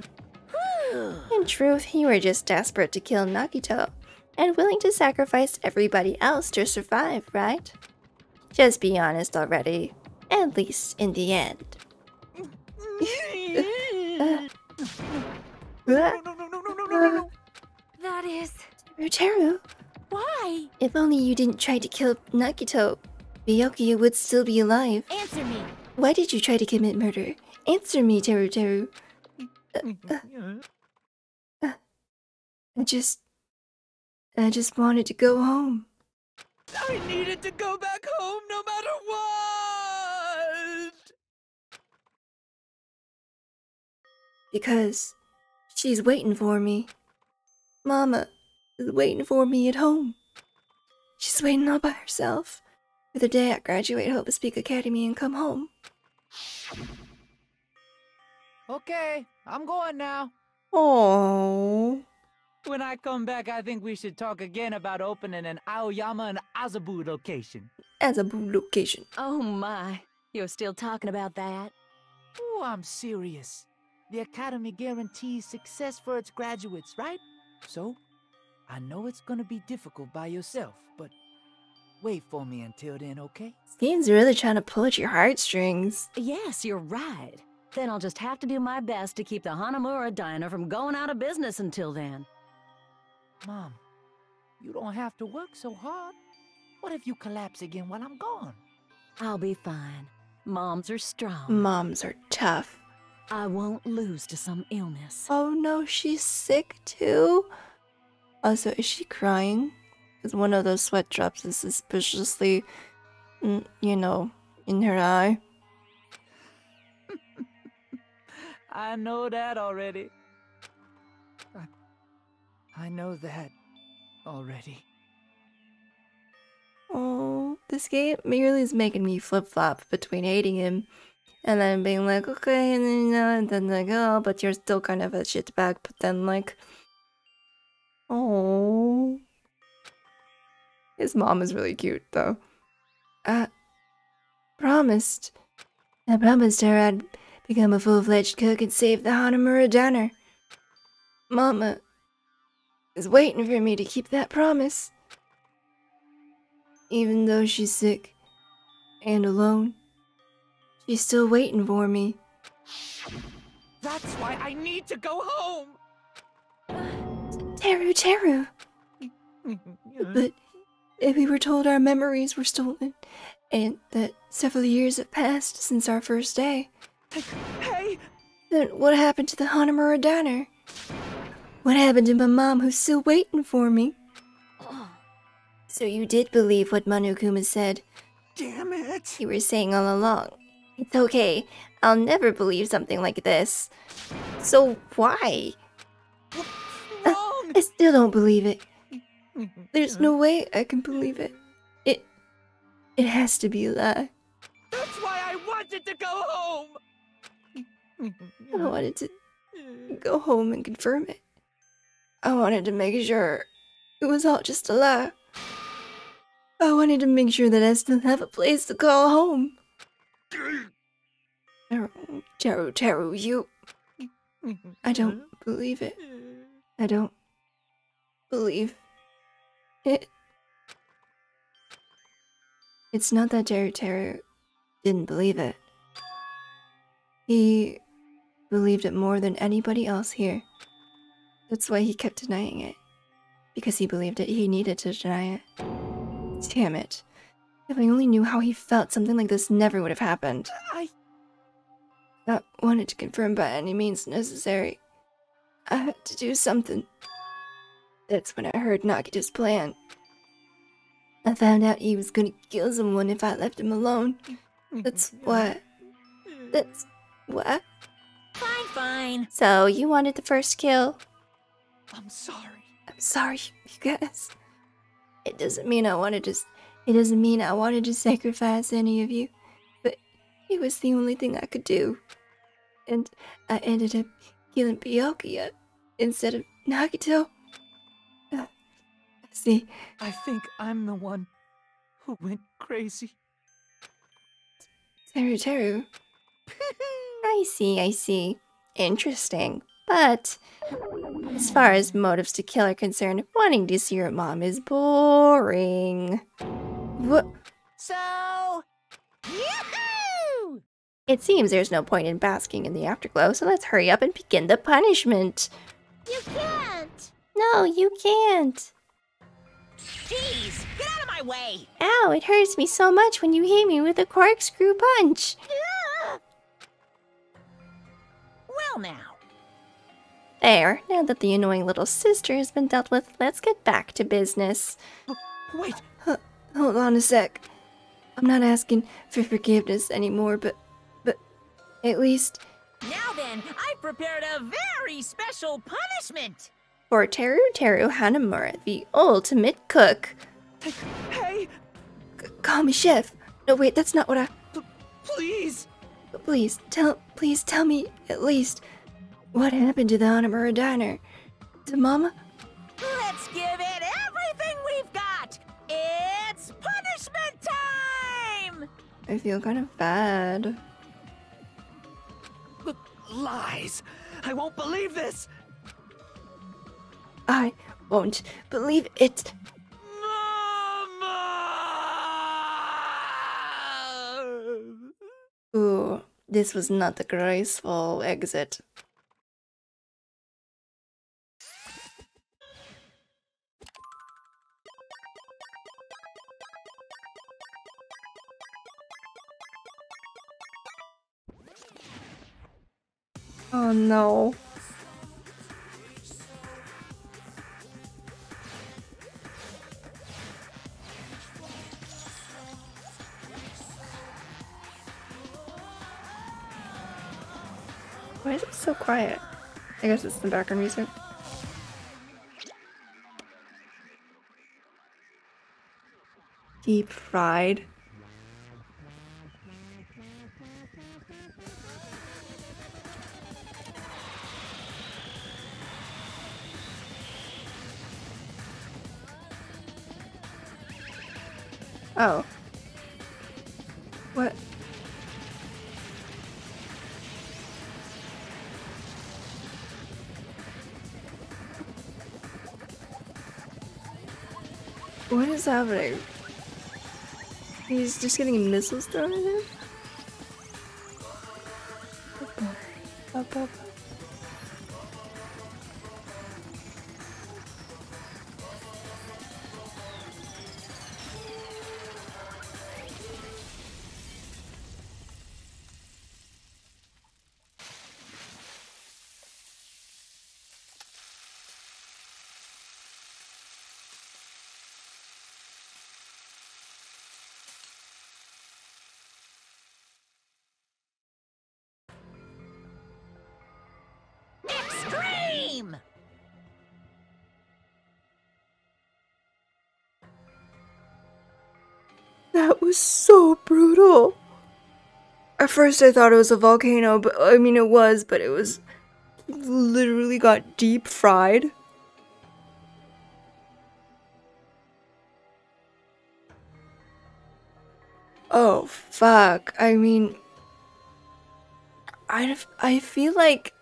S1: truth, you were just desperate to kill Nagito and willing to sacrifice everybody else to survive, right? Just be honest already, at least in the end.
S14: No.
S11: That is...
S1: Teru,
S11: why?
S1: if only you didn't try to kill Nagito, Byakuya would still be alive.
S11: Answer me.
S1: Why did you try to commit murder? Answer me, Teru Teru. I just wanted to go home.
S14: I needed to go back home no matter what!
S1: Because she's waiting for me. Mama is waiting for me at home. She's waiting all by herself for the day I graduate Hope Speak Academy and come home.
S14: Okay, I'm going now.
S1: Oh.
S14: When I come back, I think we should talk again about opening an Aoyama and Azabu location.
S1: Azabu location.
S9: Oh my, you're still talking about that?
S14: Oh, I'm serious. The Academy guarantees success for its graduates, right? So, I know it's gonna be difficult by yourself, but wait for me until then, okay?
S1: This game's really trying to pull at your heartstrings.
S9: Yes, you're right. Then I'll just have to do my best to keep the Hanamura Diner from going out of business until then.
S14: Mom, you don't have to work so hard. What if you collapse again while I'm gone?
S9: I'll be fine. Moms are strong.
S1: Moms are tough.
S9: I won't lose to some illness.
S1: Oh no, she's sick too? Also, is she crying? Because one of those sweat drops is suspiciously, you know, in her eye.
S14: I know that already. I know that already.
S1: Oh, this game merely is making me flip-flop between hating him and then being like, okay, and then, and then like, oh, but you're still kind of a shitbag, but then like, oh. His mom is really cute, though. I promised her I'd become a full-fledged cook and save the Hanamura Diner. Mama is waiting for me to keep that promise. Even though she's sick and alone, she's still waiting for me.
S14: That's why I need to go home!
S1: Teru. But if we were told our memories were stolen, and that several years have passed since our first day,
S14: Hey!
S1: then what happened to the Hanamura diner? What happened to my mom who's still waiting for me? So you did believe what Manukuma said.
S12: Damn it!
S1: You were saying all along. It's okay. I'll never believe something like this. So why? I still don't believe it. There's no way I can believe it. It has to be a lie.
S14: That's why I wanted to go home!
S1: I wanted to go home and confirm it. I wanted to make sure it was all just a lie. I wanted to make sure that I still have a place to call home. Teru, you... I don't believe it. I don't believe it. It's not that Teru didn't believe it. He believed it more than anybody else here. That's why he kept denying it. Because he believed it, he needed to deny it. Damn it. If I only knew how he felt, something like this never would have happened. I wanted to confirm by any means necessary. I had to do something. That's when I heard Nagito's plan. I found out he was gonna kill someone if I left him alone. That's why.
S10: Fine.
S1: So, you wanted the first kill?
S14: I'm sorry.
S1: I'm sorry, you guys. It doesn't mean I wanted to sacrifice any of you, but it was the only thing I could do. And I ended up killing Byakuya instead of Nagito. See,
S14: I think I'm the one who went crazy.
S1: Teru. I see. Interesting. But as far as motives to kill are concerned, wanting to see your mom is boring. What?
S10: So... Yoo-hoo!
S1: It seems there's no point in basking in the afterglow, so let's hurry up and begin the punishment.
S10: You can't!
S1: No, you can't.
S10: Jeez, get out of my way!
S1: Ow, it hurts me so much when you hit me with a corkscrew punch.
S10: Well now.
S1: There, now that the annoying little sister has been dealt with, let's get back to business.
S14: Wait!
S1: Hold on a sec. I'm not asking for forgiveness anymore, but at least...
S10: Now then, I've prepared a very special punishment!
S1: For Teru Hanamura, the ultimate cook.
S14: Hey!
S1: Call me chef. No, wait, that's not what I...
S14: Please!
S1: Please tell me, at least, what happened to the Hanamura diner? To Mama?
S10: Let's give it everything we've got! It's punishment time!
S1: I feel kind of bad.
S14: Lies! I won't believe this!
S1: I won't believe it. Ooh, this was not the graceful exit. Oh no. Why is it so quiet? I guess it's the background music. Deep fried. Oh. What? What is happening? He's just getting missiles thrown at him? Up. was so brutal. At first I thought it was a volcano, but I mean it was, but it was literally got deep fried. Oh, fuck. I mean, I feel like...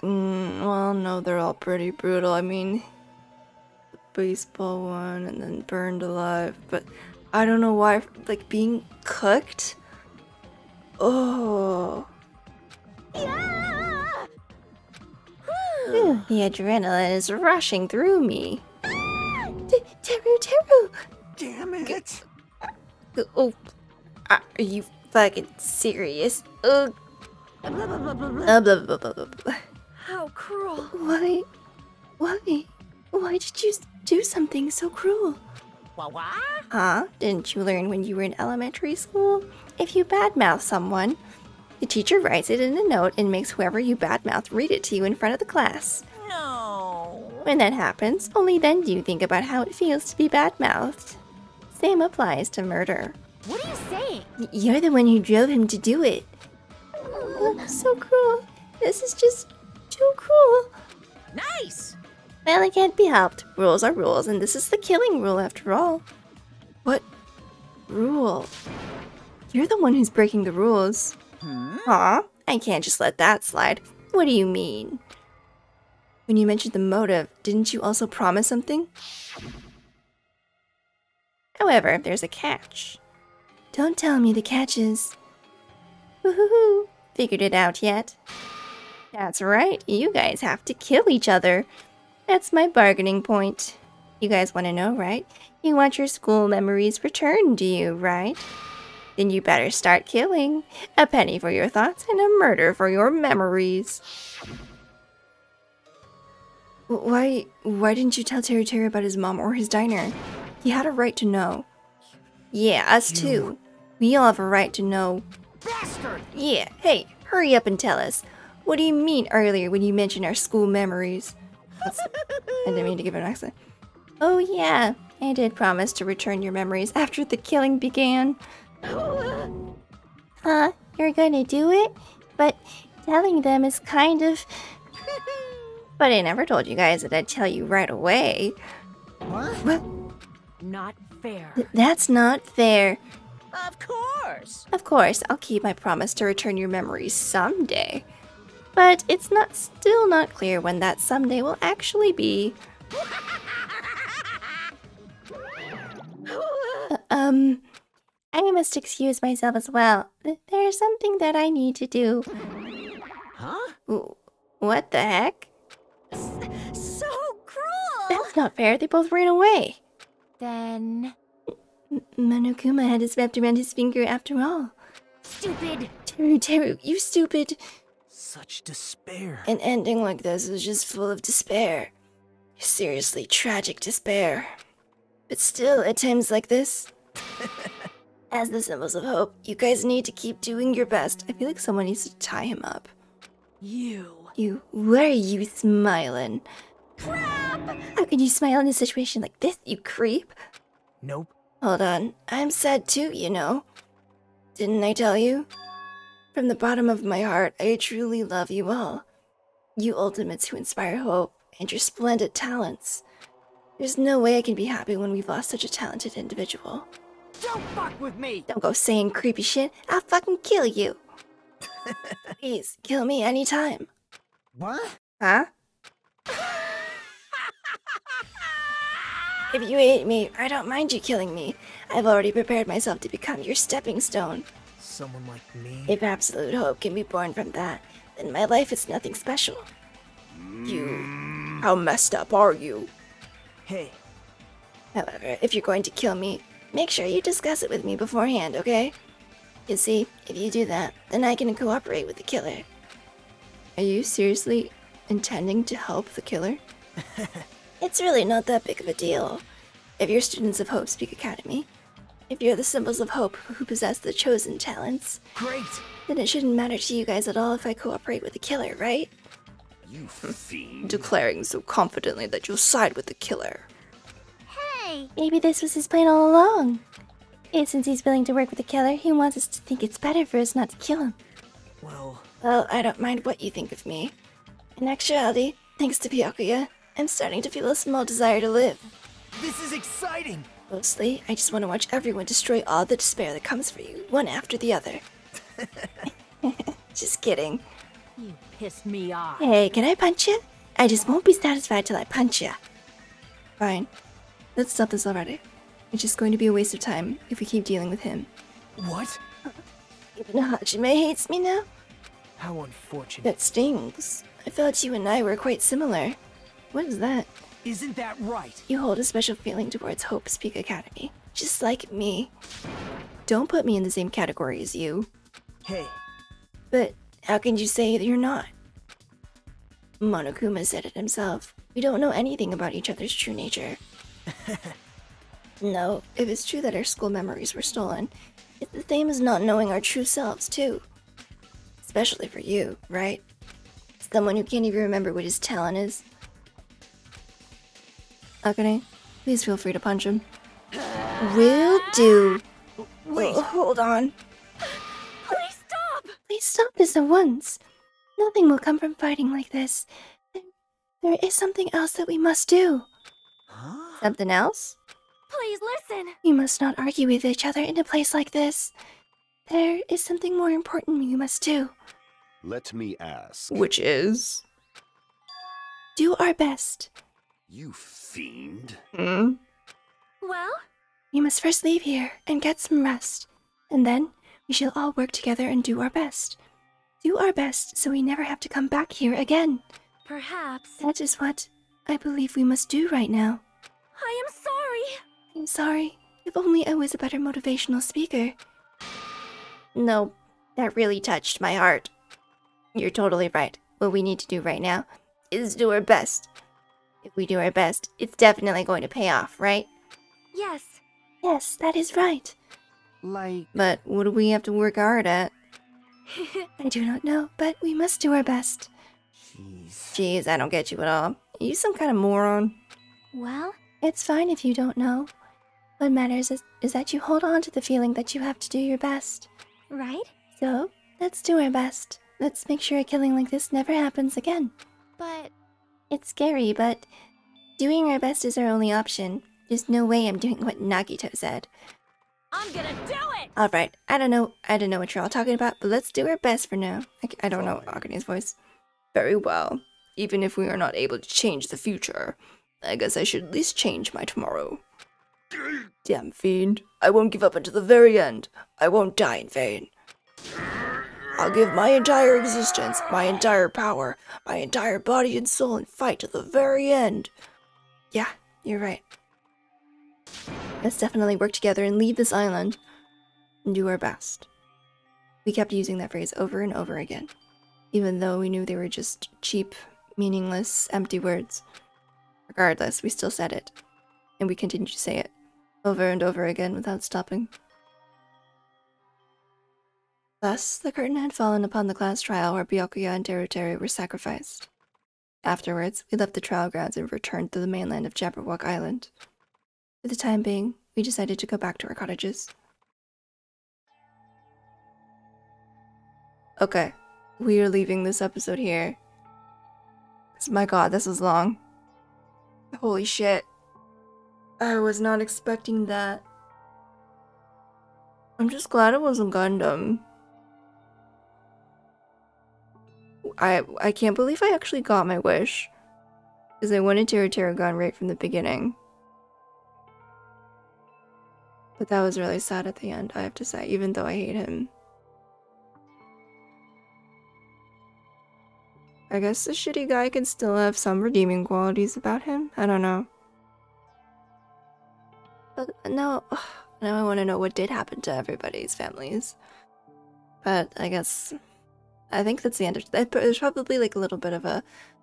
S1: well, no, they're all pretty brutal. I mean, the baseball one and then burned alive. But I don't know why, like, being cooked? Oh. Whew, the adrenaline is rushing through me. Teru!
S12: Damn it!
S1: Oh, are you fucking serious? Ugh. Blah, blah, blah, blah, blah.
S9: How cruel.
S1: Why? Why did you do something so cruel?
S10: What?
S1: Huh? Didn't you learn when you were in elementary school? If you badmouth someone, the teacher writes it in a note and makes whoever you badmouth read it to you in front of the class.
S10: No.
S1: When that happens, only then do you think about how it feels to be badmouthed. Same applies to murder.
S11: What are you saying?
S1: You're the one who drove him to do it. Oh, so cruel. This is just too cruel.
S10: Nice.
S1: Well, it can't be helped. Rules are rules, and this is the killing rule after all. What rule? You're the one who's breaking the rules. Huh? I can't just let that slide. What do you mean? When you mentioned the motive, didn't you also promise something? However, there's a catch. Don't tell me the catch is... Woohoo! Figured it out yet? That's right, you guys have to kill each other. That's my bargaining point. You guys want to know, right? You want your school memories returned to you, right? Then you better start killing. A penny for your thoughts and a murder for your memories. Why didn't you tell Teru about his mom or his diner? He had a right to know. Yeah, us too. We all have a right to know.
S7: Bastard!
S1: Yeah, hey, hurry up and tell us. What do you mean earlier when you mentioned our school memories? I didn't mean to give it an accent. Oh yeah, I did promise to return your memories after the killing began. Huh? You're gonna do it? But telling them is kind of... But I never told you guys that I'd tell you right away. What?
S9: Not fair.
S1: That's not fair.
S10: Of course.
S1: Of course, I'll keep my promise to return your memories someday. But it's still not clear when that someday will actually be. I must excuse myself as well. There's something that I need to do.
S10: Huh?
S1: What the heck?
S9: So cruel!
S1: That's not fair, they both ran away.
S11: Then...
S1: Monokuma had us wrapped around his finger after all.
S9: Stupid!
S1: Teru, you stupid.
S12: Such despair.
S1: An ending like this is just full of despair. Seriously tragic despair. But still, at times like this, as the symbols of hope, you guys need to keep doing your best. I feel like someone needs to tie him up. You, why are you smiling?
S9: Crap!
S1: How can you smile in a situation like this, you creep?
S3: Nope.
S1: Hold on, I'm sad too, you know. Didn't I tell you? From the bottom of my heart, I truly love you all. You ultimates who inspire hope, and your splendid talents. There's no way I can be happy when we've lost such a talented individual.
S7: Don't fuck with me!
S1: Don't go saying creepy shit, I'll fucking kill you. Please, kill me anytime.
S7: What?
S1: Huh? If you hate me, I don't mind you killing me. I've already prepared myself to become your stepping stone.
S3: Someone like me?
S1: If absolute hope can be born from that, then my life is nothing special. How messed up are you?
S3: Hey.
S1: However, if you're going to kill me, make sure you discuss it with me beforehand, okay? You see, if you do that, then I can cooperate with the killer. Are you seriously intending to help the killer? It's really not that big of a deal. If you're students of Hope Speak Academy, if you're the symbols of hope who possess the chosen talents,
S12: great,
S1: then it shouldn't matter to you guys at all if I cooperate with the killer, right?
S6: You fiend.
S1: Declaring so confidently that you'll side with the killer.
S2: Hey, way!
S1: Maybe this was his plan all along. And since he's willing to work with the killer, he wants us to think it's better for us not to kill him. Well, I don't mind what you think of me. In actuality, thanks to Byakuya, I'm starting to feel a small desire to live.
S3: This is exciting!
S1: Mostly, I just want to watch everyone destroy all the despair that comes for you, one after the other. Just kidding.
S9: You pissed me off.
S1: Hey, can I punch you? I just won't be satisfied till I punch you. Fine. Let's stop this already. It's just going to be a waste of time if we keep dealing with him.
S3: What?
S1: Even Hajime hates me now?
S3: How unfortunate.
S1: That stings. I felt you and I were quite similar. What is that?
S3: Isn't that right?
S1: You hold a special feeling towards Hope's Peak Academy, just like me. Don't put me in the same category as you.
S3: Hey.
S1: But how can you say that you're not? Monokuma said it himself. We don't know anything about each other's true nature. No, if it's true that our school memories were stolen, it's the same as not knowing our true selves, too. Especially for you, right? Someone who can't even remember what his talent is. Akane, please feel free to punch him. Will do.
S3: Wait.
S1: Oh, hold on.
S9: Please stop!
S1: Please stop this at once. Nothing will come from fighting like this. There is something else that we must do.
S3: Huh?
S1: Something else?
S11: Please listen.
S1: We must not argue with each other in a place like this. There is something more important we must do.
S6: Let me ask.
S1: Which is? Do our best.
S6: You fiend.
S11: Well?
S1: We must first leave here and get some rest. And then we shall all work together and do our best. Do our best so we never have to come back here again.
S11: Perhaps.
S1: That is what I believe we must do right now.
S11: I am sorry.
S1: I'm sorry. If only I was a better motivational speaker. No, that really touched my heart. You're totally right. What we need to do right now is do our best. If we do our best, it's definitely going to pay off, right?
S11: Yes.
S1: Yes, that is right.
S14: Like...
S1: But what do we have to work hard at? I do not know, but we must do our best. Jeez, I don't get you at all. Are you some kind of moron?
S2: Well?
S1: It's fine if you don't know. What matters is that you hold on to the feeling that you have to do your best.
S2: Right?
S1: So, let's do our best. Let's make sure a killing like this never happens again.
S2: But...
S1: It's scary, but doing our best is our only option. There's no way I'm doing what Nagito said.
S9: I'm gonna do it!
S1: Alright, I don't know what you're all talking about, but let's do our best for now. I don't know Akane's voice. Very well. Even if we are not able to change the future, I guess I should at least change my tomorrow. Damn fiend. I won't give up until the very end. I won't die in vain. I'll give my entire existence, my entire power, my entire body and soul and fight to the very end. Yeah, you're right. Let's definitely work together and leave this island and do our best. We kept using that phrase over and over again, even though we knew they were just cheap, meaningless, empty words. Regardless, we still said it, and we continued to say it over and over again without stopping. Thus, the curtain had fallen upon the class trial where Byakuya and Teruteru were sacrificed. Afterwards, we left the trial grounds and returned to the mainland of Jabberwock Island. For the time being, we decided to go back to our cottages. Okay, we are leaving this episode here. 'Cause my god, this was long. Holy shit. I was not expecting that. I'm just glad it wasn't Gundam. I can't believe I actually got my wish. Because I wanted Teruteru gone right from the beginning. But that was really sad at the end, I have to say, even though I hate him. I guess the shitty guy can still have some redeeming qualities about him. I don't know. But now I want to know what did happen to everybody's families. But I guess... I think that's the end of... There's probably like a little bit of a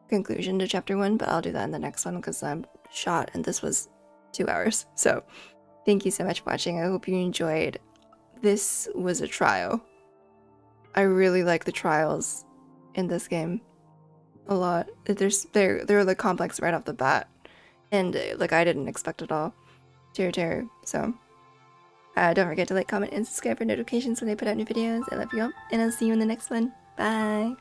S1: conclusion to chapter 1, but I'll do that in the next one because I'm shot and this was 2 hours. So, thank you so much for watching. I hope you enjoyed. This was a trial. I really like the trials in this game a lot. They're like complex right off the bat. And like I didn't expect it all. Terror. So don't forget to like, comment, and subscribe for notifications when I put out new videos. I love you all, and I'll see you in the next one. Bye.